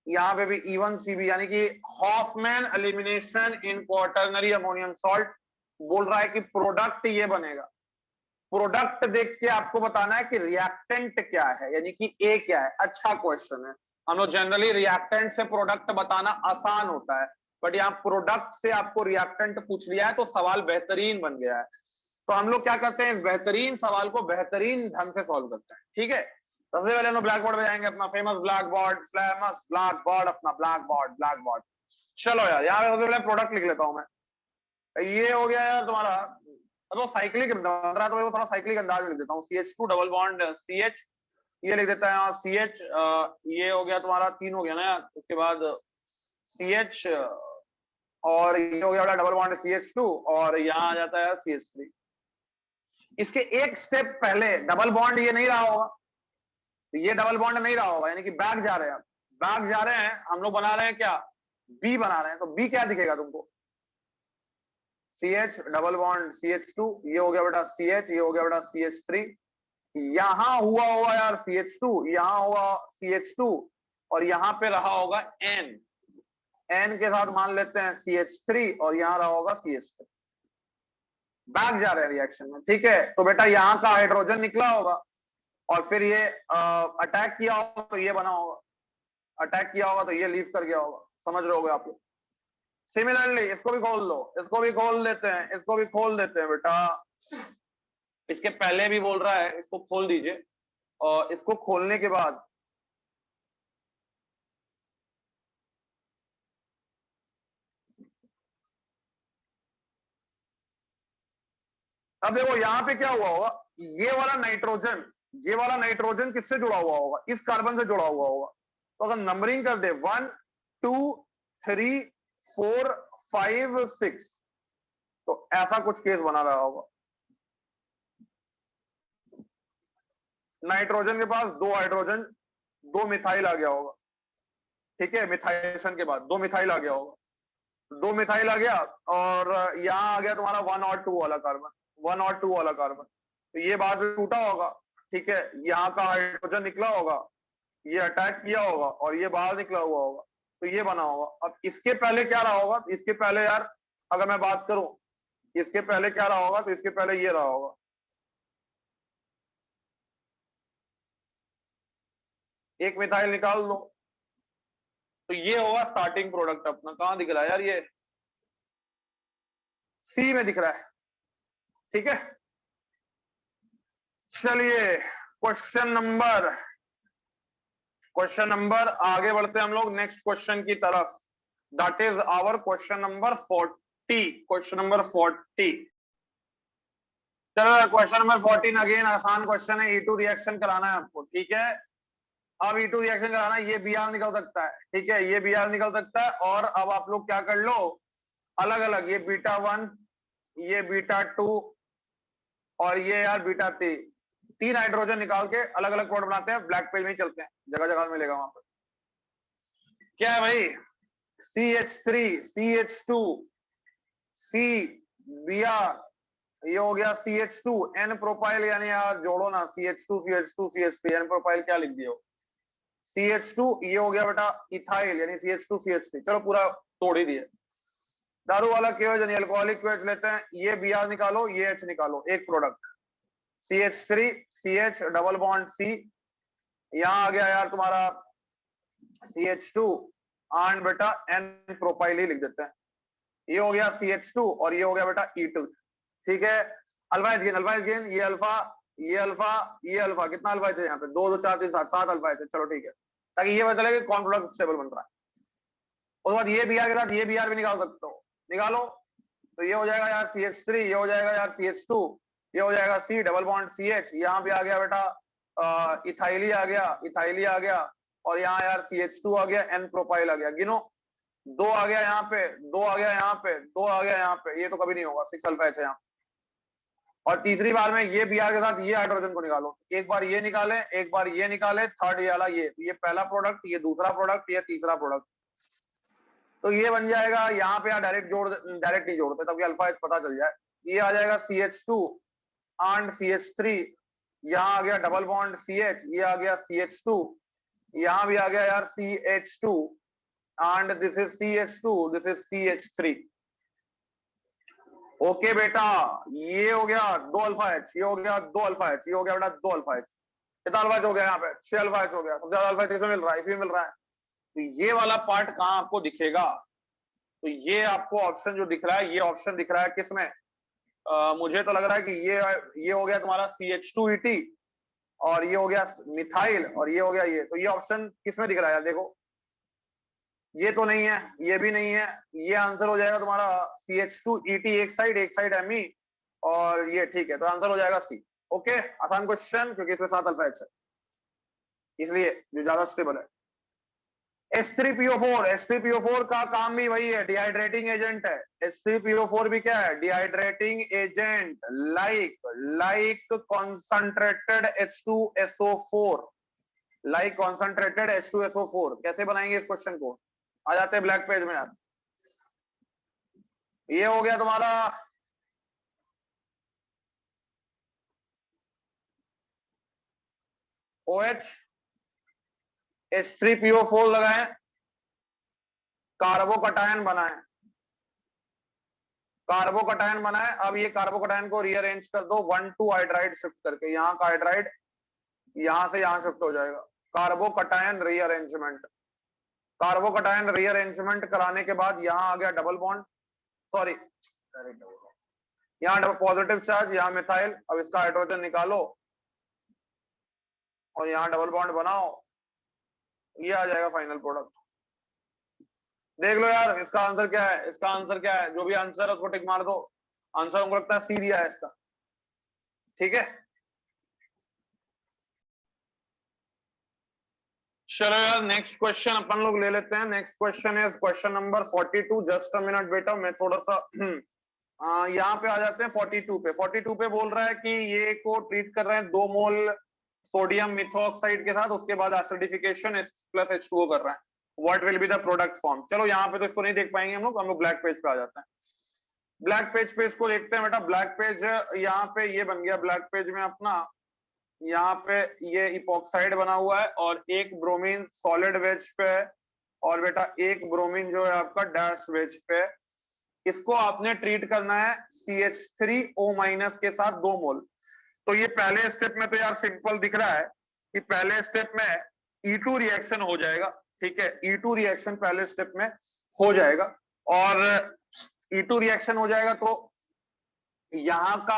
यहाँ पे भी E1 CB यानी कि Hoffmann elimination in quaternary ammonium salt. बोल रहा है कि प्रोडक्ट ये बनेगा, प्रोडक्ट देख के आपको बताना है कि रिएक्टेंट क्या है, यानी कि ए क्या है। अच्छा क्वेश्चन है, हम लोग जनरली रिएक्टेंट से प्रोडक्ट बताना आसान होता है, बट यहाँ प्रोडक्ट से आपको रिएक्टेंट पूछ लिया है तो सवाल बेहतरीन बन गया है। तो हम लोग क्या करते हैं, इस बेहतरीन सवाल को बेहतरीन ढंग से सॉल्व करते हैं। ठीक है सबसे पहले हम लोग ब्लैक बोर्ड पे जाएंगे, अपना फेमस ब्लैक बोर्ड, अपना ब्लैक बोर्ड। चलो यार यहाँ पे सबसे पहले प्रोडक्ट लिख लेता हूं मैं। ये हो गया यार तुम्हारा, तो साइक्लिक बन रहा है तो मैं थोड़ा साइक्लिक अंदाज में लिख देता हूँ, CH2 डबल बॉन्ड CH, ये लिख देता है यहाँ CH, ये हो गया तुम्हारा 3 हो गया ना यार, उसके बाद CH और ये हो गया डबल बॉन्ड CH2 और यहाँ आ जाता है CH3। इसके एक स्टेप पहले डबल बॉन्ड ये नहीं रहा होगा, तो ये डबल बॉन्ड नहीं रहा होगा, यानी कि बैक जा रहे हैं, बैक जा रहे हैं हम लोग, बना रहे हैं क्या, बी बना रहे हैं, तो बी क्या दिखेगा तुमको, CH डबल बॉन्ड CH2, ये हो गया बेटा CH, ये हो गया बेटा CH3, यहां हुआ होगा यार CH2, यहां हुआ CH2 और यहां पे रहा होगा N, N के साथ मान लेते हैं CH3 और यहां रहा होगा CH3, बैक जा रहे हैं रिएक्शन में। ठीक है तो बेटा यहाँ का हाइड्रोजन निकला होगा और फिर ये अटैक किया होगा तो ये बना होगा, अटैक किया होगा तो ये लीव कर गया होगा, समझ रहे होगे आप लोग। सिमिलरली इसको भी खोल लो, इसको भी खोल देते हैं, इसको भी खोल देते हैं बेटा, इसके पहले भी बोल रहा है इसको खोल दीजिए, और इसको खोलने के बाद अब देखो यहाँ पे क्या हुआ होगा, ये वाला नाइट्रोजन, ये वाला नाइट्रोजन किससे जुड़ा हुआ होगा, इस कार्बन से जुड़ा हुआ होगा, तो अगर नंबरिंग कर दे 1 2 3 4 5 6 तो ऐसा कुछ केस बना रहा होगा। नाइट्रोजन के पास 2 हाइड्रोजन 2 मिथाइल आ गया होगा, ठीक है मिथाइलेशन के बाद 2 मिथाइल आ गया होगा, 2 मिथाइल आ गया और यहाँ आ गया तुम्हारा 1 और 2 वाला कार्बन, 1 और 2 वाला कार्बन, तो ये बाद में टूटा होगा, ठीक है यहाँ का हाइड्रोजन निकला होगा, ये अटैक किया होगा और ये बाहर निकला हुआ होगा, तो ये बना होगा। अब इसके पहले क्या रहा होगा, इसके पहले यार अगर मैं बात करूं, इसके पहले क्या रहा होगा, तो इसके पहले ये रहा होगा, एक मिथाइल निकाल लो, तो ये होगा स्टार्टिंग प्रोडक्ट अपना। कहां दिख रहा है यार, ये सी में दिख रहा है, ठीक है। चलिए क्वेश्चन नंबर आगे बढ़ते हैं हम लोग नेक्स्ट क्वेश्चन की तरफ, that is our question number 40, question number 40। चलो क्वेश्चन नंबर 14 अगेन आसान क्वेश्चन है, E2 रिएक्शन कराना है आपको, ठीक है। अब E2 रिएक्शन कराना है, ये Br निकल सकता है, ठीक है ये Br निकल सकता है, और अब आप लोग क्या कर लो अलग अलग, ये β1 ये β2 और ये यार β3, 3 हाइड्रोजन निकाल के अलग अलग प्रोडक्ट बनाते हैं, ब्लैक पेज में ही चलते हैं, जगह जगह मिलेगा वहां पर। क्या है भाई, CH3 CH2 C Br, ये हो गया CH2 N प्रोपाइल, यानी यार जोड़ो ना CH2 CH2 CH3 N propyl क्या लिख दिया CH2, ये हो गया बेटा इथाइल यानी CH2 CH3, चलो पूरा तोड़ ही दिए। दारू वाला केओएच यानी अल्कोहलिक केओएच लेते हैं, ये Br निकालो ये H निकालो, एक product CH3 CH double bond C, यहाँ आ गया यार तुम्हारा CH2 एंड बेटा N प्रोपाइल ही लिख देते हैं, ये हो गया CH2 और ये हो गया बेटा E2, ठीक है। अल्फा एच गेन, ये अल्फा ये अल्फा ये अल्फा, कितना अल्फा है यहाँ पे 2 2 4 3 7 7 अल्फा है, चलो ठीक है, ताकि ये पता चले कि कौन प्रोडक्ट स्टेबल बन रहा है। उसके बाद ये Br के साथ ये Br भी निकाल सकते हो, निकालो, तो ये हो जाएगा यार CH3, ये हो जाएगा यार CH2, ये हो जाएगा C डबल बॉन्ड CH, यहाँ पे आ गया बेटा इथाइली आ गया, इथाइली आ गया, और यहाँ यार CH2 आ गया, N प्रोपाइल आ गया। गिनो, 2 आ गया यहाँ पे, 2 आ गया यहाँ पे, 2 आ गया यहाँ पे, ये तो कभी नहीं होगा, 6 अल्फा H है यहाँ। और तीसरी बार में ये Br के साथ ये हाइड्रोजन को निकालो, एक बार ये निकाले, एक बार ये निकाले, थर्ड ये वाला, ये पहला प्रोडक्ट, ये दूसरा प्रोडक्ट, ये तीसरा प्रोडक्ट, तो ये बन जाएगा। यहाँ पे यार डायरेक्ट नहीं जोड़ते, तब अल्फा H पता चल जाए। ये आ जाएगा CH2 एंड CH3, यहाँ आ गया डबल बॉन्ड CH, ये आ गया CH2, यहाँ भी आ गया यार CH2 and this is CH2, this is CH3। Okay बेटा, ये हो गया 2 अल्फा H, ये हो गया 2 अल्फा H, ये हो गया बेटा 2 अल्फा H, कितना अल्फा H हो गया यहाँ पे? 6 अल्फा H हो गया। सबसे ज्यादा अल्फा H मिल रहा है, इसमें मिल रहा है। तो ये वाला पार्ट कहाँ आपको दिखेगा? तो ये आपको ऑप्शन जो दिख रहा है, ये ऑप्शन दिख रहा है किसमें? मुझे तो लग रहा है कि ये हो गया तुम्हारा CH2ET, और ये हो गया मिथाइल, और ये हो गया ये। तो ये ऑप्शन किसमें दिख रहा है यार? देखो, ये तो नहीं है, ये भी नहीं है, ये आंसर हो जाएगा तुम्हारा CH2ET एक साइड Me, और ये ठीक है, तो आंसर हो जाएगा C। ओके, आसान क्वेश्चन, क्योंकि इसमें 7 अल्फा H है, इसलिए जो ज्यादा स्टेबल है। H3PO4, H3PO4 का काम भी वही है, डिहाइड्रेटिंग एजेंट है। H3PO4 भी क्या है? Dehydrating agent, like concentrated H2SO4, like concentrated H2SO4। कैसे बनाएंगे इस क्वेश्चन को? आ जाते हैं ब्लैक पेज में यार। ये हो गया तुम्हारा OH, H3PO4 लगाएं, कार्बोकटायन बनाएं, कार्बोकटायन बनाएं। अब ये कार्बोकटायन को रीअरेंज कर दो 1,2 हाइड्राइड शिफ्ट करके, यहाँ का हाइड्राइड यहां से यहां शिफ्ट हो जाएगा। कार्बोकटायन रीअरेंजमेंट, कार्बोकटायन रीअरेंजमेंट कराने के बाद यहाँ आ गया डबल बॉन्ड, सॉरी यहाँ पॉजिटिव चार्ज, यहाँ मिथाइल। अब इसका हाइड्रोजन निकालो और यहाँ डबल बॉन्ड बनाओ, ये आ जाएगा फाइनल प्रोडक्ट। देख लो यार, इसका आंसर क्या है? इसका आंसर क्या है? जो भी आंसर है उसको टिक मार दो। आंसर हमको लगता है C दिया है इसका, ठीक है। चलो यार, नेक्स्ट क्वेश्चन अपन लोग ले लेते हैं। Next question is question number 42। Just a minute बेटा, मैं थोड़ा सा यहाँ पे आ जाते हैं 42 पे। 42 पे बोल रहा है कि ये को ट्रीट कर रहे हैं 2 मोल सोडियम मिथॉक्साइड के साथ, उसके बाद एसिडिफिकेशन प्लस H2O कर रहे हैं। What will be the product form? चलो यहाँ पे तो इसको नहीं देख पाएंगे हम लोग ब्लैक पेज पे आ जाते हैं। ब्लैक पेज पे इसको देखते हैं बेटा। ब्लैक पेज यहाँ पे ये बन गया ब्लैक पेज में अपना, यहाँ पे ये इपॉक्साइड बना हुआ है और एक ब्रोमीन सॉलिड वेज पे है, और बेटा एक ब्रोमीन जो है आपका डैश वेज पे है। इसको आपने ट्रीट करना है CH3O- के साथ 2 मोल। तो ये पहले स्टेप में तो यार सिंपल दिख रहा है कि पहले स्टेप में E2 रिएक्शन हो जाएगा, ठीक है। E2 रिएक्शन पहले स्टेप में हो जाएगा, और E2 रिएक्शन हो जाएगा तो यहाँ का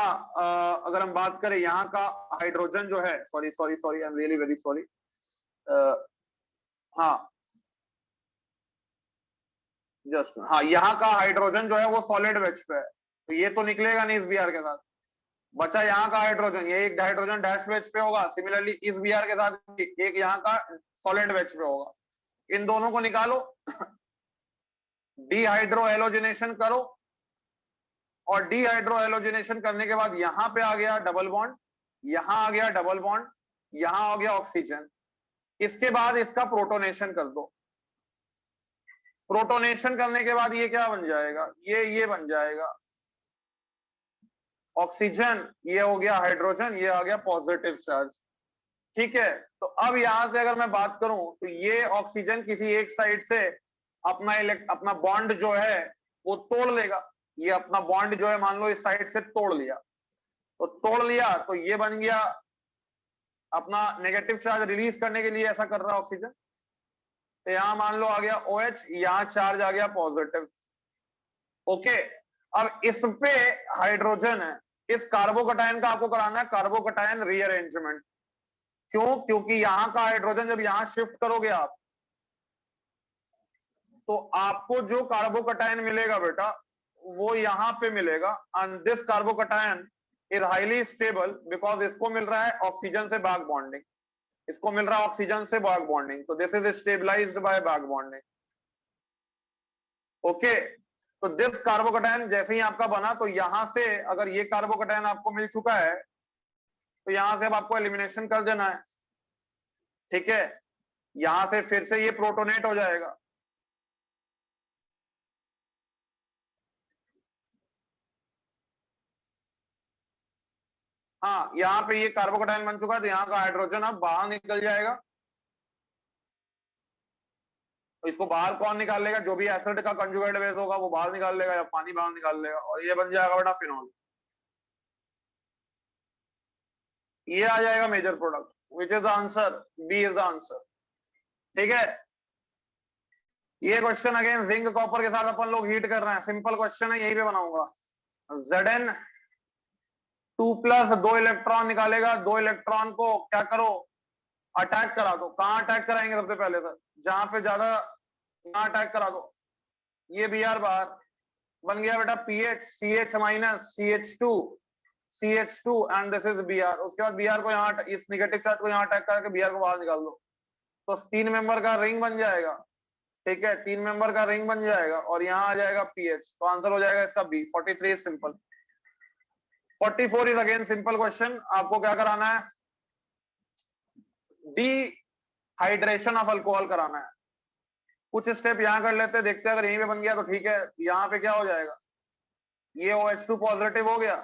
अगर हम बात करें, यहाँ का हाइड्रोजन जो है, sorry I am really very sorry, हाँ जस्ट, हाँ यहाँ का हाइड्रोजन जो है वो सॉलिड वेज पे है, तो ये तो निकलेगा नहीं इस Br के साथ। बचा यहाँ का हाइड्रोजन, ये एक हाइड्रोजन डैश वेज पे होगा, सिमिलरली इस Br के साथ एक यहाँ का सॉलिड वेज पे होगा। इन दोनों को निकालो, डिहाइड्रो हेलोजिनेशन करो, और डिहाइड्रो हेलोजिनेशन करने के बाद यहां पे आ गया डबल बॉन्ड, यहां आ गया डबल बॉन्ड, यहां आ गया ऑक्सीजन। इसके बाद इसका प्रोटोनेशन कर दो। प्रोटोनेशन करने के बाद ये क्या बन जाएगा? ये बन जाएगा ऑक्सीजन, ये हो गया हाइड्रोजन, ये आ गया पॉजिटिव चार्ज, ठीक है। तो अब यहां से अगर मैं बात करूं तो ये ऑक्सीजन किसी एक साइड से अपना बॉन्ड जो है वो तोड़ लेगा। ये अपना बॉन्ड जो है मान लो इस साइड से तोड़ लिया, तो तोड़ लिया तो ये बन गया अपना नेगेटिव चार्ज रिलीज करने के लिए ऐसा कर रहा है ऑक्सीजन। तो यहां मान लो आ गया OH, यहां चार्ज आ गया पॉजिटिव, ओके। अब इस पे हाइड्रोजन है, इस कार्बोकटायन का आपको कराना है कार्बोकटायन रीअरेंजमेंट। क्यों? क्योंकि यहां का हाइड्रोजन जब यहां शिफ्ट करोगे आप, तो आपको जो कार्बोकटायन मिलेगा बेटा वो यहां पे मिलेगा, and this carbocation is highly stable because इसको मिल रहा है ऑक्सीजन से बैक बॉन्डिंग, इसको मिल रहा है ऑक्सीजन से बैक बॉन्डिंग, तो this is stabilized by back bonding. Okay, तो दिस कार्बोकैटायन जैसे ही आपका बना, तो यहां से अगर ये कार्बोकैटायन आपको मिल चुका है तो यहां से अब आपको एलिमिनेशन कर देना है। ठीक है, यहां से फिर से ये प्रोटोनेट हो जाएगा। हाँ, यहाँ पे ये कार्बोकैटायन बन चुका है, तो यहाँ का हाइड्रोजन अब बाहर निकल जाएगा। तो इसको बाहर कौन निकाल लेगा? जो भी एसिड का कंजुगेट बेस होगा वो बाहर निकाल लेगा, या पानी बाहर निकाल लेगा, और ये बन जाएगा बेटा फिनॉल। ये आ जाएगा major product, which is the answer, B is the answer. ठीक है, ये क्वेश्चन अगेन जिंक कॉपर के साथ अपन लोग हीट कर रहे हैं, सिंपल क्वेश्चन है, यहीं पे बनाऊंगा। Zn 2+ 2 इलेक्ट्रॉन निकालेगा, 2 इलेक्ट्रॉन को क्या करो, अटैक करा दो। कहां अटैक कराएंगे? सबसे पहले तो जहां पे ज्यादा, यहाँ अटैक करा दो। ये Br बाहर बन गया बेटा pH, CH minus CH2 and this is Br। उसके बाद Br को यहाँ, इस निगेटिव चार्ज को यहाँ अटैक करके Br को बाहर निकाल दो, तो 3 मेंबर का रिंग बन जाएगा। ठीक है, 3 मेंबर का रिंग बन जाएगा, और यहाँ आ जाएगा पीएच, तो आंसर हो जाएगा इसका B. 43 is simple. 44 is again simple question. आपको क्या कराना है? डिहाइड्रेशन ऑफ अल्कोहल कराना है। कुछ स्टेप यहाँ कर लेते हैं, देखते हैं, अगर यहीं पे बन गया तो ठीक है। यहाँ पे क्या हो जाएगा, ये OH2 पॉजिटिव हो गया।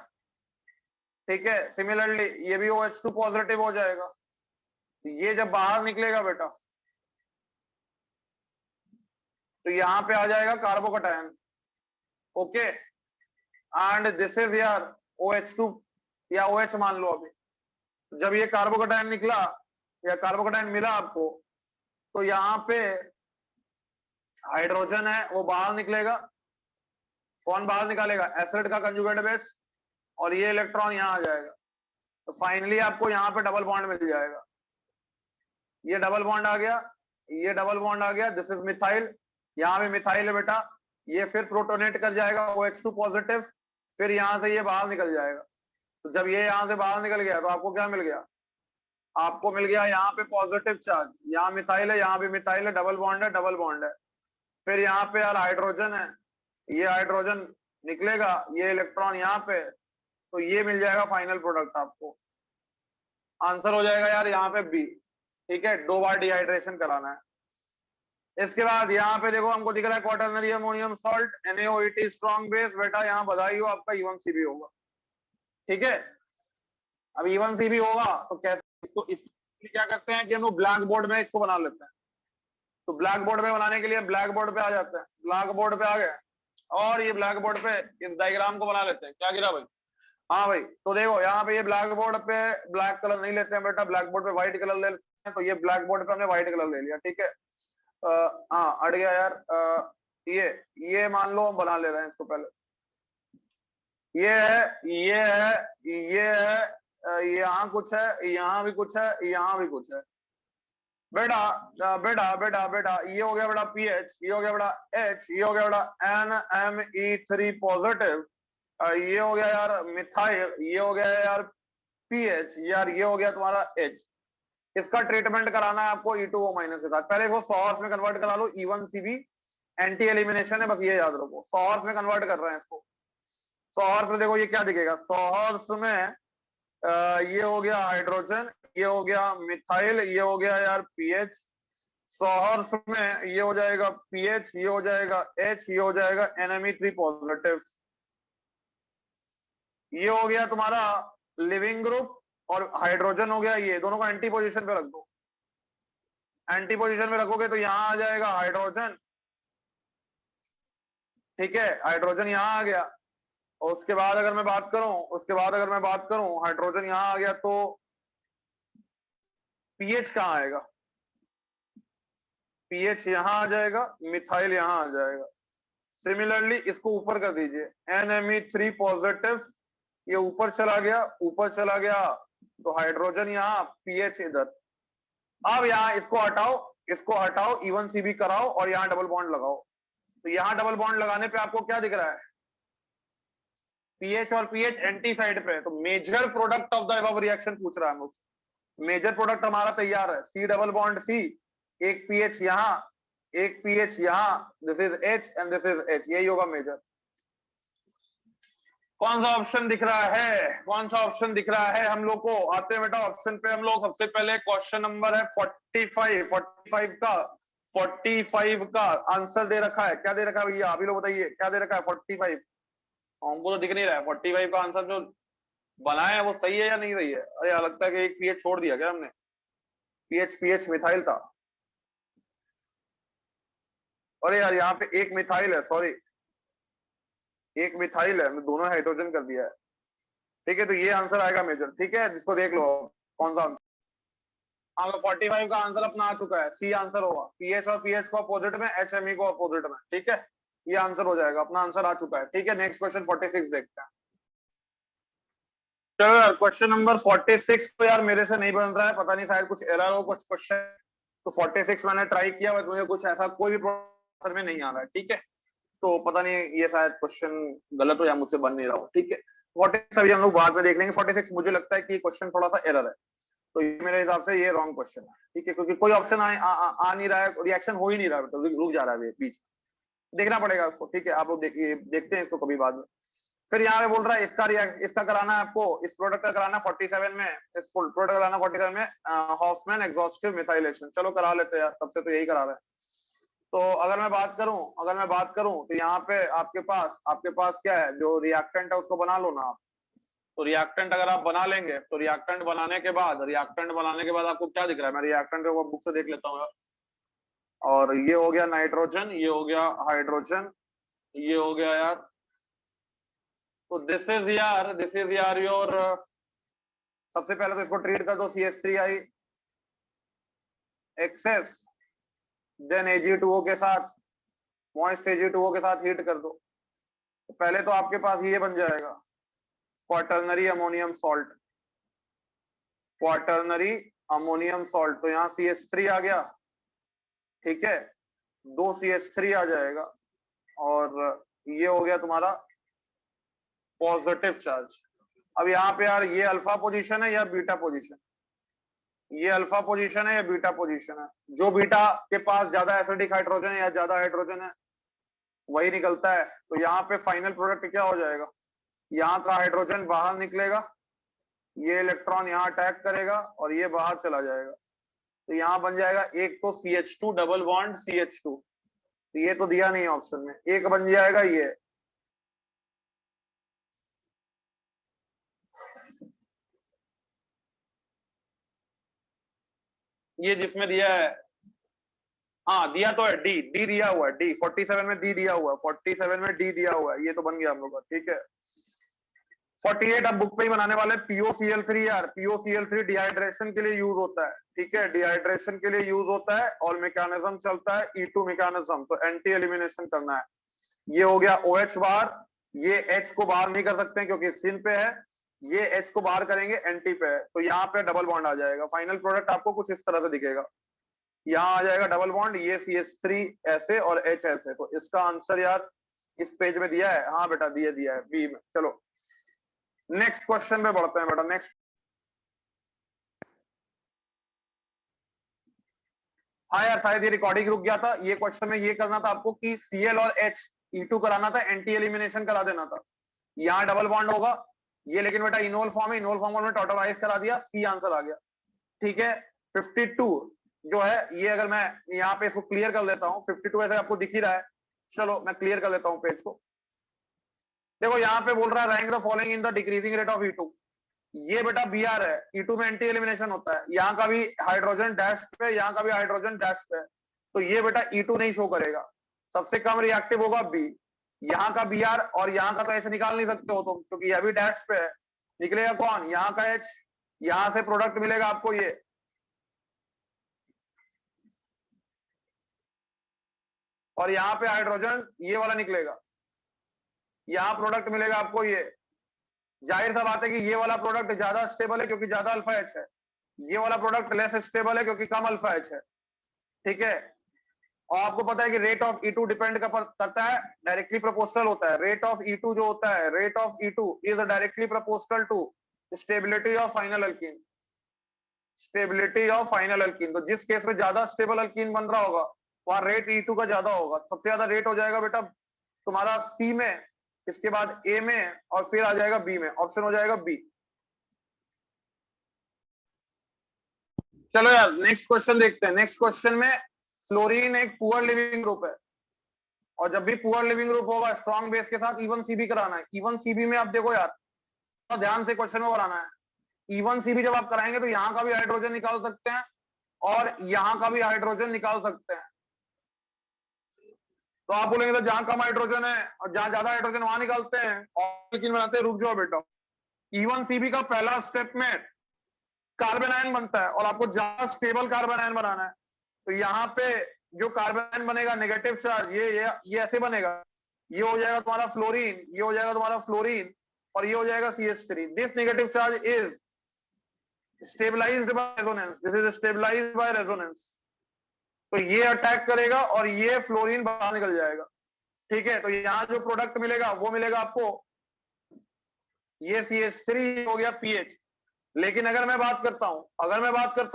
ठीक है, सिमिलरली ये भी OH2 पॉजिटिव हो जाएगा। ये जब बाहर निकलेगा बेटा, तो यहाँ पे आ जाएगा carbocation. Okay, and this is यार OH2 या OH मान लो। अभी जब ये कार्बोकैटायन निकला या कार्बोकैटायन मिला आपको, तो यहाँ पे हाइड्रोजन है वो बाहर निकलेगा। कौन बाहर निकालेगा? एसिड का कंजुगेट बेस, और ये इलेक्ट्रॉन यहाँ आ जाएगा। तो फाइनली आपको यहाँ पे डबल बॉन्ड मिल जाएगा। ये डबल बॉन्ड आ गया, ये डबल बॉन्ड आ गया, दिस इज मिथाइल। यहाँ पे मिथाइल है बेटा, ये फिर प्रोटोनेट कर जाएगा OH2 पॉजिटिव, फिर यहाँ से ये बाहर निकल जाएगा। तो जब ये यहाँ से बाहर निकल गया, तो आपको क्या मिल गया? आपको मिल गया यहाँ पे पॉजिटिव चार्ज, यहाँ मिथाइल है, यहाँ भी मिथाइल है, डबल बॉन्ड है, डबल बॉन्ड है। फिर यहाँ पे यार हाइड्रोजन है, ये हाइड्रोजन निकलेगा, ये इलेक्ट्रॉन यहाँ पे, तो ये मिल जाएगा फाइनल प्रोडक्ट आपको। आंसर हो जाएगा यार यहाँ पे बी। ठीक है, 2 बार डिहाइड्रेशन कराना है। इसके बाद यहाँ पे देखो, हमको दिख रहा है quaternary ammonium salt, NaOH strong base. बेटा यहाँ बधाई हो, आपका E1CB होगा। ठीक है, अब E1CB होगा तो कैसे इसको क्या करते हैं कि हम लोग ब्लैक बोर्ड में इसको बना लेते हैं। तो ब्लैक बोर्ड में बनाने के लिए ब्लैक बोर्ड पे आ जाते हैं। ब्लैक बोर्ड पे आ गए, और ये ब्लैक बोर्ड पे इस डायग्राम को बना लेते हैं। क्या गिरा भाई? हाँ भाई, तो देखो यहाँ पे ये ब्लैक बोर्ड पे ब्लैक कलर नहीं लेते हैं बेटा, ब्लैक बोर्ड पे व्हाइट कलर ले लेते हैं। तो ये ब्लैक बोर्ड पे हमने व्हाइट कलर ले लिया। ठीक है, हाँ अट गया यार। ये मान लो हम बना ले रहे हैं इसको पहले। ये है, ये है, ये है, यहाँ कुछ है, यहाँ भी कुछ है, यहाँ भी कुछ है। बेटा बेटा बेटा बेटा ये हो गया बेटा पीएच, ये हो गया बेटा एच, ये हो गया बेटा NMe3 पॉजिटिव, ये हो गया यार मिथाइल, ये हो गया यार पीएच, यार ये हो गया तुम्हारा एच। इसका ट्रीटमेंट कराना है आपको E2O माइनस के साथ। पहले इसको सॉर्स में कन्वर्ट करा लो। E1CB एंटी एलिमिनेशन है, बस ये याद रखो। सॉर्स में कन्वर्ट कर रहे हैं इसको। सॉर्स में देखो ये क्या दिखेगा, सॉर्स में ये हो गया हाइड्रोजन, ये हो गया मिथाइल, ये हो गया यार पीएच। सॉर्स में ये हो जाएगा पीएच, ये हो जाएगा एच, ये हो जाएगा NMe3 पॉजिटिव। ये हो गया तुम्हारा लिविंग ग्रुप, और हाइड्रोजन हो गया, ये दोनों को एंटी पोजीशन पे रख दो। एंटी पोजीशन में रखोगे तो यहाँ आ जाएगा हाइड्रोजन। ठीक है, हाइड्रोजन यहाँ आ गया। और उसके बाद अगर मैं बात करूं, हाइड्रोजन यहाँ आ गया, तो पीएच कहाँ आएगा? पीएच यहाँ आ जाएगा, मिथाइल यहाँ आ जाएगा। सिमिलरली इसको ऊपर कर दीजिए, NMe3 पॉजिटिव, ये ऊपर चला गया, तो हाइड्रोजन यहाँ, पीएच इधर। अब यहाँ इसको हटाओ, E1CB कराओ, और यहाँ डबल बॉन्ड लगाओ। तो यहाँ डबल बॉन्ड लगाने पे आपको क्या दिख रहा है? पीएच और पीएच एंटी साइड पे है, तो major product of the above reaction पूछ रहा है मुझसे। मेजर प्रोडक्ट हमारा तैयार है, सी डबल बॉन्ड सी, एक पीएच यहाँ, एक पीएच यहाँ, this is H and this is H, यही होगा मेजर। कौन सा ऑप्शन दिख रहा है, कौन सा ऑप्शन दिख रहा है हम लोग को? आते हैं बेटा ऑप्शन पे हम लोग। सबसे पहले क्वेश्चन नंबर है 45 का आंसर दे रखा है, क्या दे रखा है भैया? अभी लोग बताइए क्या दे रखा है? 45 हमको तो दिख नहीं रहा है। 45 का आंसर जो बनाया है वो सही है या नहीं सही है? अरे लगता है कि एक पीएच छोड़ दिया क्या हमने, पीएच मिथाइल था। अरे यार यहाँ पे एक मिथाइल है, सॉरी एक मिथाइल है, दोनों हाइड्रोजन कर दिया है। ठीक है, तो ये आंसर आएगा मेजर। ठीक है, जिसको देख लो कौन सा आंसर। हाँ, 45 का आंसर अपना आ चुका है, सी आंसर होगा। पीएच और पीएच को अपोजिट में, एचएमई को अपोजिट में। ठीक है, ये आंसर हो जाएगा, अपना आंसर आ चुका है। ठीक है, नेक्स्ट क्वेश्चन 46 देखते हैं। चलो यार क्वेश्चन नंबर 46 तो यार मेरे से नहीं बन रहा है, पता नहीं शायद कुछ एरर हो कुछ क्वेश्चन। तो 46 मैंने ट्राई किया बट मुझे कुछ ऐसा कोई भी आंसर में नहीं आ रहा है। ठीक है, तो पता नहीं ये शायद क्वेश्चन गलत हो या मुझसे बन नहीं रहा हो। ठीक है, 46 अभी हम लोग बाद में देख लेंगे। 46 मुझे लगता है कि क्वेश्चन थोड़ा सा एरर है, तो ये मेरे हिसाब से ये रॉन्ग क्वेश्चन है। ठीक है, क्योंकि कोई ऑप्शन आ नहीं रहा है, रिएक्शन हो ही नहीं रहा है, तो रुक जा रहा है बीच, देखना पड़ेगा उसको। ठीक है, आप लोग देखते हैं इसको कभी बाद में। फिर यहाँ पे बोल रहा है इसका कराना है आपको, इस प्रोडक्ट का कराना 47 में, इस प्रोडक्ट का कराना 47 में हॉफमैन एग्जॉस्टिव मिथाइलेशन। चलो करा लेते हैं यार, तब से तो यही करा रहे हैं। तो अगर मैं बात करूं तो यहाँ पे आपके पास क्या है, जो रिएक्टेंट है उसको बना लो ना आप। तो रिएक्टेंट अगर आप बना लेंगे तो रिएक्टेंट बनाने के बाद आपको क्या दिख रहा है? मैं रिएक्टेंट को बुक से देख लेता हूँ। और ये हो गया नाइट्रोजन, ये हो गया हाइड्रोजन, ये हो गया यार। तो दिस इज यार योर, सबसे पहले तो इसको ट्रीट कर दो CH3I एक्सेस, देन Ag2O के साथ, मॉइस्ट Ag2O के साथ हीट कर दो। तो पहले तो आपके पास ये बन जाएगा quaternary ammonium salt, quaternary ammonium salt. तो यहाँ CH3 आ गया, ठीक है, 2 CH3 आ जाएगा, और ये हो गया तुम्हारा पॉजिटिव चार्ज। अब यहाँ पे यार ये अल्फा पोजीशन है या बीटा पोजीशन? ये अल्फा पोजीशन है या बीटा पोजीशन है? जो बीटा के पास ज्यादा एसिडिक हाइड्रोजन है या ज्यादा हाइड्रोजन है वही निकलता है। तो यहाँ पे फाइनल प्रोडक्ट क्या हो जाएगा? यहाँ का हाइड्रोजन बाहर निकलेगा, ये इलेक्ट्रॉन यहाँ अटैक करेगा और ये बाहर चला जाएगा। तो यहाँ बन जाएगा एक तो CH2 डबल बॉन्ड CH2, तो ये तो दिया नहीं ऑप्शन में। एक बन जाएगा ये जिसमें दिया है, हाँ दिया तो है, डी दिया हुआ है, डी 47 में डी दिया हुआ है, 47 में डी दिया हुआ है, ये तो बन गया हम लोग का। ठीक है, 48 अब बुक पे ही बनाने वाले। POCl3 यार, POCl3 डिहाइड्रेशन के लिए यूज होता है। ठीक है, डिहाइड्रेशन के लिए यूज होता है और मैकेनिज्म चलता है E2 मैकेनिज्म। तो एंटी एलिमिनेशन करना है। ये हो गया OH बाहर, ये H को बाहर नहीं कर सकते क्योंकि सिन पे है, ये H को बाहर करेंगे एंटी पे है, तो यहाँ पे डबल बॉन्ड आ जाएगा। फाइनल प्रोडक्ट आपको कुछ इस तरह से दिखेगा, यहाँ आ जाएगा डबल बॉन्ड, ये CH3 ऐसे और H ऐसे। तो इसका आंसर यार इस पेज में दिया है, हाँ बेटा दिया है बी में। चलो नेक्स्ट क्वेश्चन पे बढ़ते हैं बेटा। नेक्स्ट, हाँ यार शायद ये रिकॉर्डिंग रुक गया था। ये क्वेश्चन में ये करना था आपको कि Cl और H E2 कराना था, एंटी एलिमिनेशन करा देना था। यहाँ डबल बॉन्ड होगा ये, लेकिन बेटा इनोल फॉर्म है, इनोल फॉर्म में टोटलाइज करा दिया, सी आंसर आ गया। ठीक है, 52 जो है ये, अगर मैं यहाँ पे इसको क्लियर कर लेता हूँ, 52 ऐसे आपको दिख ही रहा है। चलो मैं क्लियर कर लेता हूँ पेज को। देखो यहाँ पे बोल रहा है rank the following in the decreasing rate of E2। ये बेटा Br है, E2 में एंटी एलिमिनेशन होता है, यहाँ का भी हाइड्रोजन डैश पे, यहाँ का भी हाइड्रोजन डैश पे, तो ये बेटा E2 नहीं शो करेगा। सबसे कम रिएक्टिव होगा B, यहाँ का Br और यहाँ का तो ऐसे निकाल नहीं सकते हो तुम, क्योंकि यह भी डैश पे है। निकलेगा कौन? यहाँ का H, यहाँ से प्रोडक्ट मिलेगा आपको ये, और यहाँ पे हाइड्रोजन ये वाला निकलेगा, यहाँ प्रोडक्ट मिलेगा आपको ये। जाहिर सा बात है कि ये वाला प्रोडक्ट ज्यादा स्टेबल है क्योंकि ज्यादा अल्फा एच है, ये वाला प्रोडक्ट लेस स्टेबल है क्योंकि कम अल्फा एच है। ठीक है, और आपको पता है कि रेट ऑफ E2 डिपेंड करता है, डायरेक्टली प्रोपोर्शनल होता है। रेट ऑफ E2 जो होता है, rate of E2 is directly proportional to stability of final alkene, stability of final alkene. तो जिस केस में ज्यादा स्टेबल अल्कीन बन रहा होगा वहां रेट E2 का ज्यादा होगा। सबसे ज्यादा रेट हो जाएगा बेटा तुम्हारा C में, इसके बाद A में, और फिर आ जाएगा B में। ऑप्शन हो जाएगा B। चलो यार नेक्स्ट क्वेश्चन देखते हैं। नेक्स्ट क्वेश्चन में फ्लोरीन एक पुअर लिविंग ग्रुप है, और जब भी पुअर लिविंग ग्रुप होगा स्ट्रॉन्ग बेस के साथ इवन सीबी कराना है। इवन सीबी में आप देखो यार, तो ध्यान से क्वेश्चन में बनाना है। इवन सीबी जब आप कराएंगे तो यहाँ का भी हाइड्रोजन निकाल सकते हैं और यहाँ का भी हाइड्रोजन निकाल सकते हैं। तो आप बोलेंगे तो जहां कम हाइड्रोजन है और जहां ज्यादा हाइड्रोजन वहां निकालते हैं और लेकिन बनाते हैं। रुक जाओ बेटा, इवन सीबी का पहला स्टेप में कार्बन आयन बनता है और आपको ज्यादा स्टेबल कार्बन आयन बनाना है। तो यहाँ पे जो कार्बन आयन बनेगा नेगेटिव चार्ज, ये ऐसे बनेगा, ये हो जाएगा तुम्हारा फ्लोरीन, ये हो जाएगा तुम्हारा फ्लोरीन, और ये हो जाएगा CH3। This negative charge is stabilized by resonance, this is stabilized by resonance. तो ये अटैक करेगा और ये फ्लोरीन बाहर निकल जाएगा। ठीक है, तो यहाँ जो प्रोडक्ट मिलेगा वो मिलेगा आपको, ये CH3 हो गया pH। लेकिन अगर मैं बात करता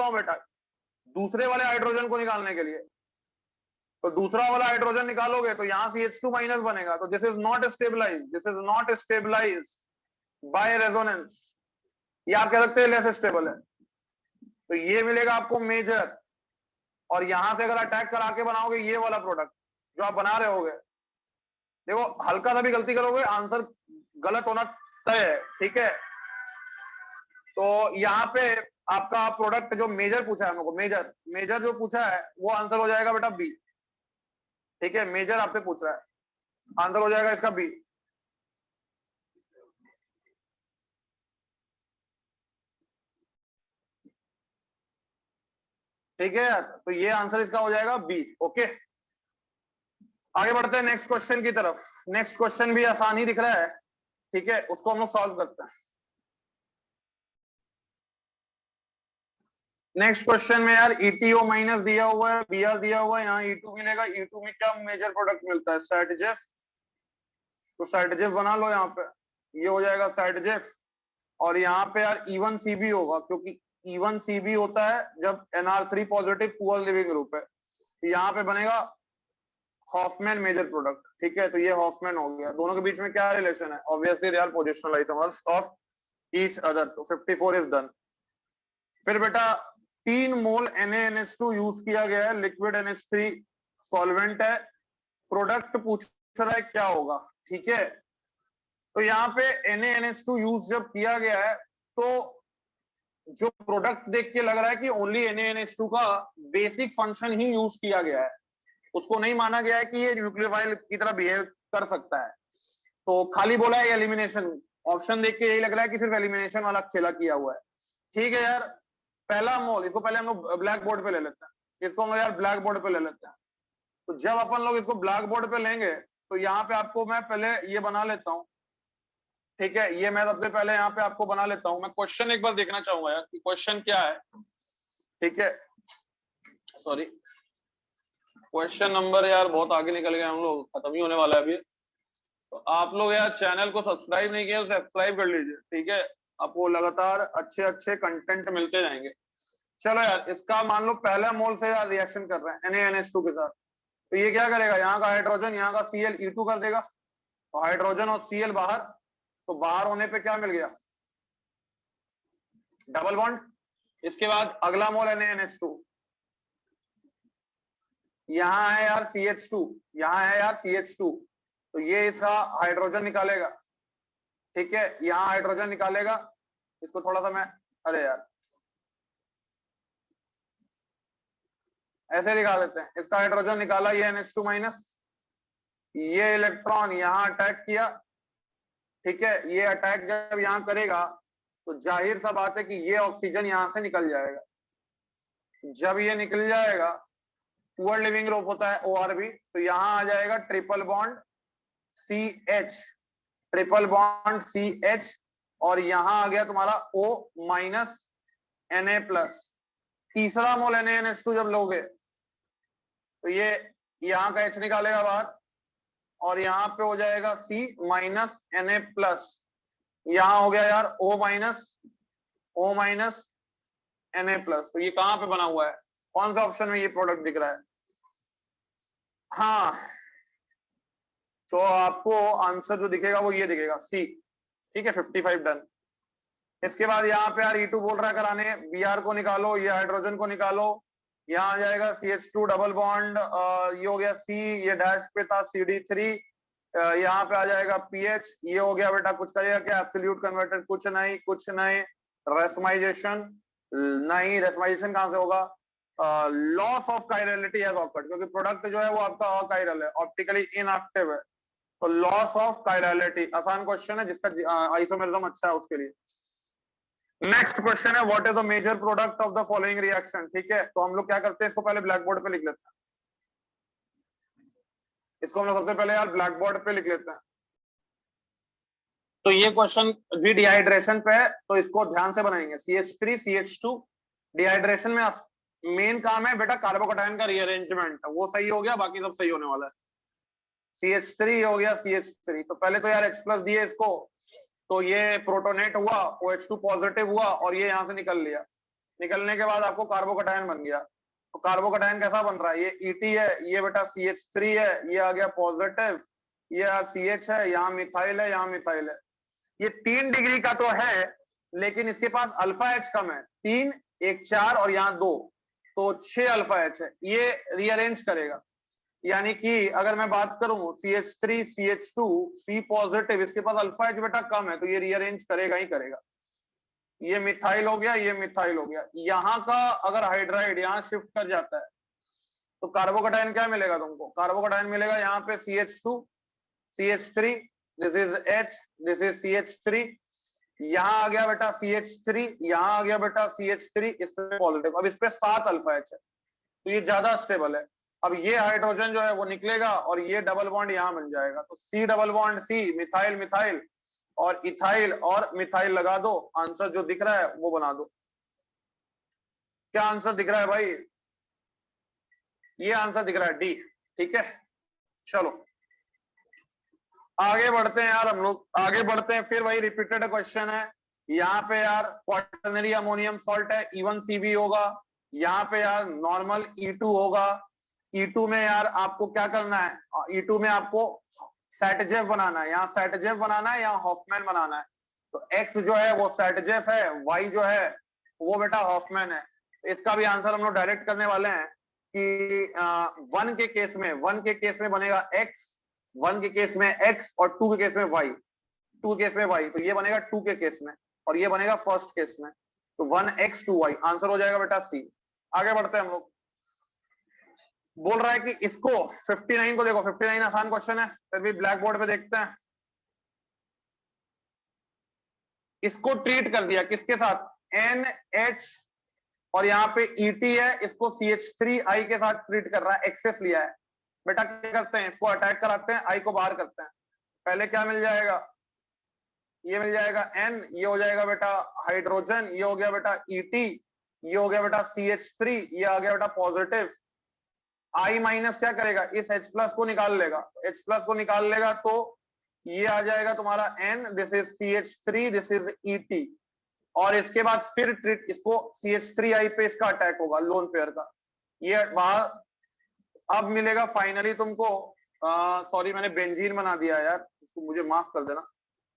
हूं बेटा दूसरे वाले हाइड्रोजन को निकालने के लिए, तो दूसरा वाला हाइड्रोजन निकालोगे तो यहाँ CH2 माइनस बनेगा। तो this is not stabilize, this is not stabilize by resonance. ये आप कह सकते हैं लेस स्टेबल है। तो ये मिलेगा आपको मेजर, और यहां से अगर अटैक करा के बनाओगे ये वाला प्रोडक्ट जो आप बना रहे होगे, देखो हल्का सा भी गलती करोगे आंसर गलत होना तय है। ठीक है, तो यहाँ पे आपका प्रोडक्ट जो मेजर पूछा है हम लोग को, मेजर जो पूछा है वो आंसर हो जाएगा बेटा बी। ठीक है, मेजर आपसे पूछ रहा है, आंसर हो जाएगा इसका बी। ठीक है यार, तो ये आंसर इसका हो जाएगा बी। ओके, आगे बढ़ते हैं नेक्स्ट क्वेश्चन की तरफ। नेक्स्ट क्वेश्चन भी आसान ही दिख रहा है। ठीक है, उसको हम लोग सॉल्व करते हैं। नेक्स्ट क्वेश्चन में यार ETO माइनस दिया हुआ है, Br दिया हुआ है, यहाँ E2 मिलेगा। E2 में क्या मेजर प्रोडक्ट मिलता है? सेटजेफ। तो सेटजेफ बना लो यहाँ पे, ये हो जाएगा सेटजेफ। और यहाँ पे यार E1 CB होगा, क्योंकि E1 CB होता है जब NR3 positive poor leaving group है। तो यहाँ पे बनेगा हॉफमैन मेजर प्रोडक्ट। ठीक है, तो ये हॉफमैन हो गया। दोनों के बीच में क्या रिलेशन है? Obviously they are positional isomers of each other. तो 54 इज डन। फिर बेटा 3 मोल NaNH2 यूज किया गया है, लिक्विड NH3 सॉल्वेंट है, प्रोडक्ट पूछ रहा है क्या होगा। ठीक है, तो यहाँ पे NaNH2 यूज जब किया गया है तो जो प्रोडक्ट देख के लग रहा है कि ओनली NaNH2 का बेसिक फंक्शन ही यूज किया गया है, उसको नहीं माना गया है कि ये न्यूक्लियोफाइल की तरह बिहेव कर सकता है। तो खाली बोला है एलिमिनेशन, ऑप्शन देख के यही लग रहा है कि सिर्फ एलिमिनेशन वाला खेला किया हुआ है। ठीक है यार, पहला मोल, इसको पहले हम लोग ब्लैक बोर्ड पे ले लेते हैं, इसको हम यार ब्लैक बोर्ड पे ले लेते हैं। तो जब अपन लोग इसको ब्लैक बोर्ड पे लेंगे तो यहाँ पे आपको मैं पहले ये बना लेता हूँ। ठीक है, ये मैं सबसे पहले यहाँ पे आपको बना लेता हूँ। मैं क्वेश्चन एक बार देखना चाहूंगा यार कि क्वेश्चन क्या है। ठीक है, सॉरी क्वेश्चन नंबर यार बहुत आगे निकल गए हम लोग, खत्म ही होने वाला है अभी। तो आप लोग यार चैनल को सब्सक्राइब नहीं किया तो सब्सक्राइब कर लीजिए। ठीक है, आपको लगातार अच्छे अच्छे कंटेंट मिलते जाएंगे। चलो यार, इसका मान लो पहला मोल से यार रिएक्शन कर रहे हैं NaNH2 के साथ, तो ये क्या करेगा? यहाँ का हाइड्रोजन यहाँ का Cl E2 कर देगा, तो हाइड्रोजन और Cl बाहर, तो बाहर होने पे क्या मिल गया? Double bond. इसके बाद अगला मोल NaNH2, यहाँ है यार CH2, यहाँ है यार CH2, तो ये इसका हाइड्रोजन निकालेगा। ठीक है, यहाँ हाइड्रोजन निकालेगा, इसको थोड़ा सा मैं, अरे यार ऐसे दिखा देते हैं, इसका हाइड्रोजन निकाला, ये NH2 माइनस, ये इलेक्ट्रॉन यहाँ अटैक किया। ठीक है, ये अटैक जब यहाँ करेगा तो जाहिर सा बात है कि ये ऑक्सीजन यहाँ से निकल जाएगा। जब ये निकल जाएगा, पुअर लिविंग ग्रुप होता है ORB, तो यहाँ आ जाएगा triple bond CH, triple bond CH, और यहाँ आ गया तुम्हारा O माइनस Na प्लस। तीसरा मोल NaNH2 जब लोगे तो ये यहाँ का H निकालेगा बाहर और यहाँ पे हो जाएगा C माइनस Na प्लस, यहाँ हो गया यार O माइनस Na प्लस। तो ये कहाँ पे बना हुआ है, कौन सा ऑप्शन में ये प्रोडक्ट दिख रहा है? हाँ, तो आपको आंसर जो दिखेगा वो ये दिखेगा C। ठीक है, 55 डन। इसके बाद यहाँ पे यार E2 बोल रहा है कराने, Br को निकालो, ये हाइड्रोजन को निकालो, यहाँ आ जाएगा CH2 डबल बॉन्ड, ये हो गया C, ये डैश पे था CD3, यहाँ पे आ जाएगा PH, ये हो गया बेटा, कुछ करेगा क्या, एब्सोल्यूट कन्वर्टर, कुछ नहीं, रेसमाइजेशन नहीं, रेसमाइजेशन कहां से होगा, loss of chirality has awkward, क्योंकि प्रोडक्ट जो है वो आपका अकायरल है, ऑप्टिकली इनएक्टिव है, तो लॉस ऑफ कायरलिटी। आसान क्वेश्चन है जिसका आइसोमेरिज्म अच्छा है उसके लिए। नेक्स्ट क्वेश्चन है, what is the major product of the following reaction. ठीक है, तो हम लोग क्या करते हैं, इसको पहले ब्लैक बोर्ड पे लिख लेते हैं, इसको हम लोग सबसे पहले यार ब्लैक बोर्ड पे लिख लेते हैं। तो ये क्वेश्चन भी डिहाइड्रेशन पे है, तो इसको ध्यान से बनाएंगे। CH3 CH2 डिहाइड्रेशन में मेन काम है बेटा कार्बोकैटायन का रीअरेंजमेंट, वो सही हो गया, बाकी सब सही होने वाला है। CH3 हो गया CH3, तो पहले तो यार H प्लस दिए इसको, तो ये प्रोटोनेट हुआ, OH2 पॉजिटिव हुआ और ये यहां से निकल लिया, निकलने के बाद आपको कार्बोकैटायन बन गया। तो कार्बोकैटायन कैसा बन रहा है, ये ET है, ये बेटा CH3 है, ये आ गया पॉजिटिव, ये CH है, यहाँ मिथाइल है, यहाँ मिथाइल है। ये 3 डिग्री का तो है, लेकिन इसके पास अल्फा H कम है, 3 1 4 और यहाँ 2, तो 6 अल्फा H है, ये रीअरेंज करेगा। यानी कि अगर मैं बात करूं CH3 CH2 C पॉजिटिव, इसके पास अल्फा H बेटा कम है, तो ये रीअरेंज करेगा ही करेगा। ये मिथाइल हो गया, ये मिथाइल हो गया, यहाँ का अगर हाइड्राइड यहाँ शिफ्ट कर जाता है तो कार्बोकैटायन क्या मिलेगा तुमको, कार्बोकैटायन मिलेगा यहाँ पे CH2 CH3, this is H, this is CH3, यहाँ आ गया बेटा CH3, यहाँ आ गया बेटा CH3, इस पे पॉजिटिव, अब इस पे 7 अल्फा H है, तो ये ज्यादा स्टेबल है। अब ये हाइड्रोजन जो है वो निकलेगा और ये डबल बॉन्ड यहाँ बन जाएगा, तो C double bond C, methyl methyl और इथाइल और मिथाइल लगा दो, आंसर जो दिख रहा है वो बना दो। क्या आंसर दिख रहा है भाई, ये आंसर दिख रहा है D। ठीक है, चलो आगे बढ़ते हैं यार, हम लोग आगे बढ़ते हैं, फिर वही रिपीटेड क्वेश्चन है। यहाँ पे यार क्वाटरनरी अमोनियम सॉल्ट है, E1CB होगा, यहाँ पे यार नॉर्मल E2 होगा, E2 में यार आपको क्या करना है, E2 में आपको सेटजेफ बनाना है, यहाँ सेटजेफ बनाना है, यहाँ हॉफमैन बनाना है। तो X जो है वो सेटजेफ है, Y जो है वो बेटा हॉफमैन है। इसका भी आंसर हम लोग डायरेक्ट करने वाले हैं कि 1 के केस में बनेगा X, 1 के केस में X और 2 के केस में Y, 2 के केस में Y, तो ये बनेगा 2 के केस में और ये बनेगा फर्स्ट केस में, तो 1X 2Y आंसर हो जाएगा बेटा C। आगे बढ़ते हैं हम लोग, बोल रहा है कि इसको 59 को देखो, 59 आसान क्वेश्चन है, फिर भी ब्लैक बोर्ड पे देखते हैं। इसको ट्रीट कर दिया किसके साथ, NH और यहाँ पे ET है, इसको CH3I के साथ ट्रीट कर रहा है, एक्सेस लिया है। बेटा क्या करते हैं, इसको अटैक कराते हैं, I को बाहर करते हैं, पहले क्या मिल जाएगा, ये मिल जाएगा N, ये हो जाएगा बेटा हाइड्रोजन, ये हो गया बेटा ET, ये हो गया बेटा CH3, ये आ गया बेटा पॉजिटिव। I माइनस क्या करेगा, इस H प्लस को निकाल लेगा, H प्लस को निकाल लेगा तो ये आ जाएगा तुम्हारा N, this is CH3, this is ET, और इसके बाद फिर ट्रीट, इसको CH3I पे इसका अटैक होगा लोन पेयर का, ये बाहर अब मिलेगा फाइनली तुमको, सॉरी मैंने बेंजीन बना दिया यार, इसको मुझे माफ कर देना,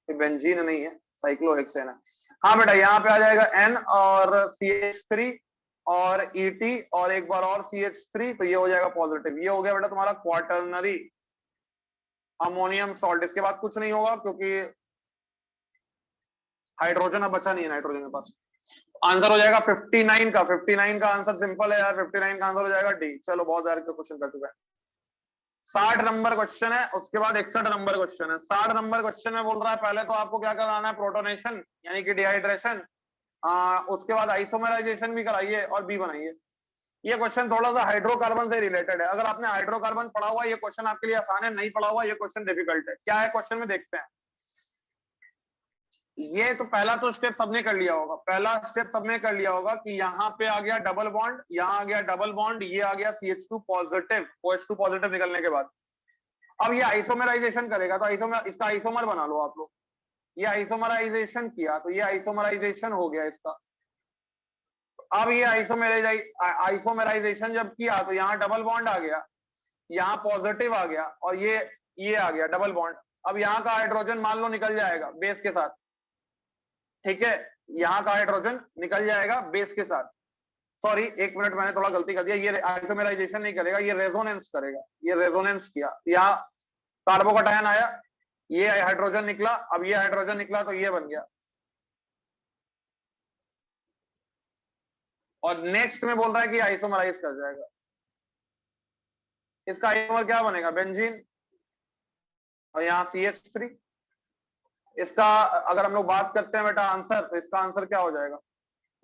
ये बेंजीन नहीं है, साइक्लोहेक्सेन है। हाँ बेटा यहाँ पे आ जाएगा N और CH3 और ET और एक बार और CH3, तो ये हो जाएगा पॉजिटिव, ये हो गया बेटा तुम्हारा क्वाटरनरी अमोनियम सॉल्ट। इसके बाद कुछ नहीं होगा क्योंकि हाइड्रोजन अब बचा नहीं है नाइट्रोजन के पास। आंसर हो जाएगा 59 का, 59 का आंसर सिंपल है यार, 59 का आंसर हो जाएगा डी। चलो बहुत यार क्वेश्चन कर चुका है। 60 नंबर क्वेश्चन है, उसके बाद 61 नंबर क्वेश्चन है। 60 नंबर क्वेश्चन में बोल रहा है पहले तो आपको क्या कराना है, प्रोटोनेशन यानी कि डिहाइड्रेशन, उसके बाद आइसोमराइजेशन भी कराइए और बी बनाइए। ये क्वेश्चन थोड़ा सा हाइड्रोकार्बन से रिलेटेड है, अगर आपने हाइड्रोकार्बन पढ़ा हुआ ये क्वेश्चन आपके लिए आसान है, नहीं पढ़ा हुआ ये क्वेश्चन डिफिकल्ट है। क्या है क्वेश्चन में देखते हैं। ये तो पहला तो स्टेप सबने कर लिया होगा, पहला स्टेप सबने कर लिया होगा कि यहाँ पे आ गया डबल बॉन्ड, यहाँ आ गया डबल बॉन्ड, ये आ गया CH2 पॉजिटिव, OH2 पॉजिटिव निकलने के बाद अब ये आइसोमराइजेशन करेगा, तो आइसोमर, इसका आइसोमर बना लो आप लोग। ये आइसोमराइजेशन किया तो ये आइसोमराइजेशन हो गया इसका। अब ये आइसोमराइजेशन जब किया तो यहाँ डबल बॉन्ड आ गया, यहाँ पॉजिटिव आ गया, और ये आ गया डबल बॉन्ड। अब यहाँ का हाइड्रोजन मान लो निकल जाएगा बेस के साथ, ठीक है, यहाँ का हाइड्रोजन निकल जाएगा बेस के साथ। सॉरी, एक मिनट, मैंने थोड़ा गलती कर दिया, ये आइसोमराइजेशन नहीं करेगा, ये रेजोनेंस करेगा। ये रेजोनेंस किया, यहाँ कार्बोकैटायन आया, ये हाइड्रोजन निकला, अब ये हाइड्रोजन निकला तो ये बन गया। और नेक्स्ट में बोल रहा है कि आइसोमराइज कर जाएगा। इसका आइसोमर क्या बनेगा? बेंजीन, और यहाँ CH3। इसका अगर हम लोग बात करते हैं बेटा आंसर, तो इसका आंसर क्या हो जाएगा?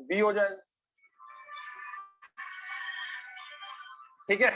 बी हो जाएगा, ठीक है।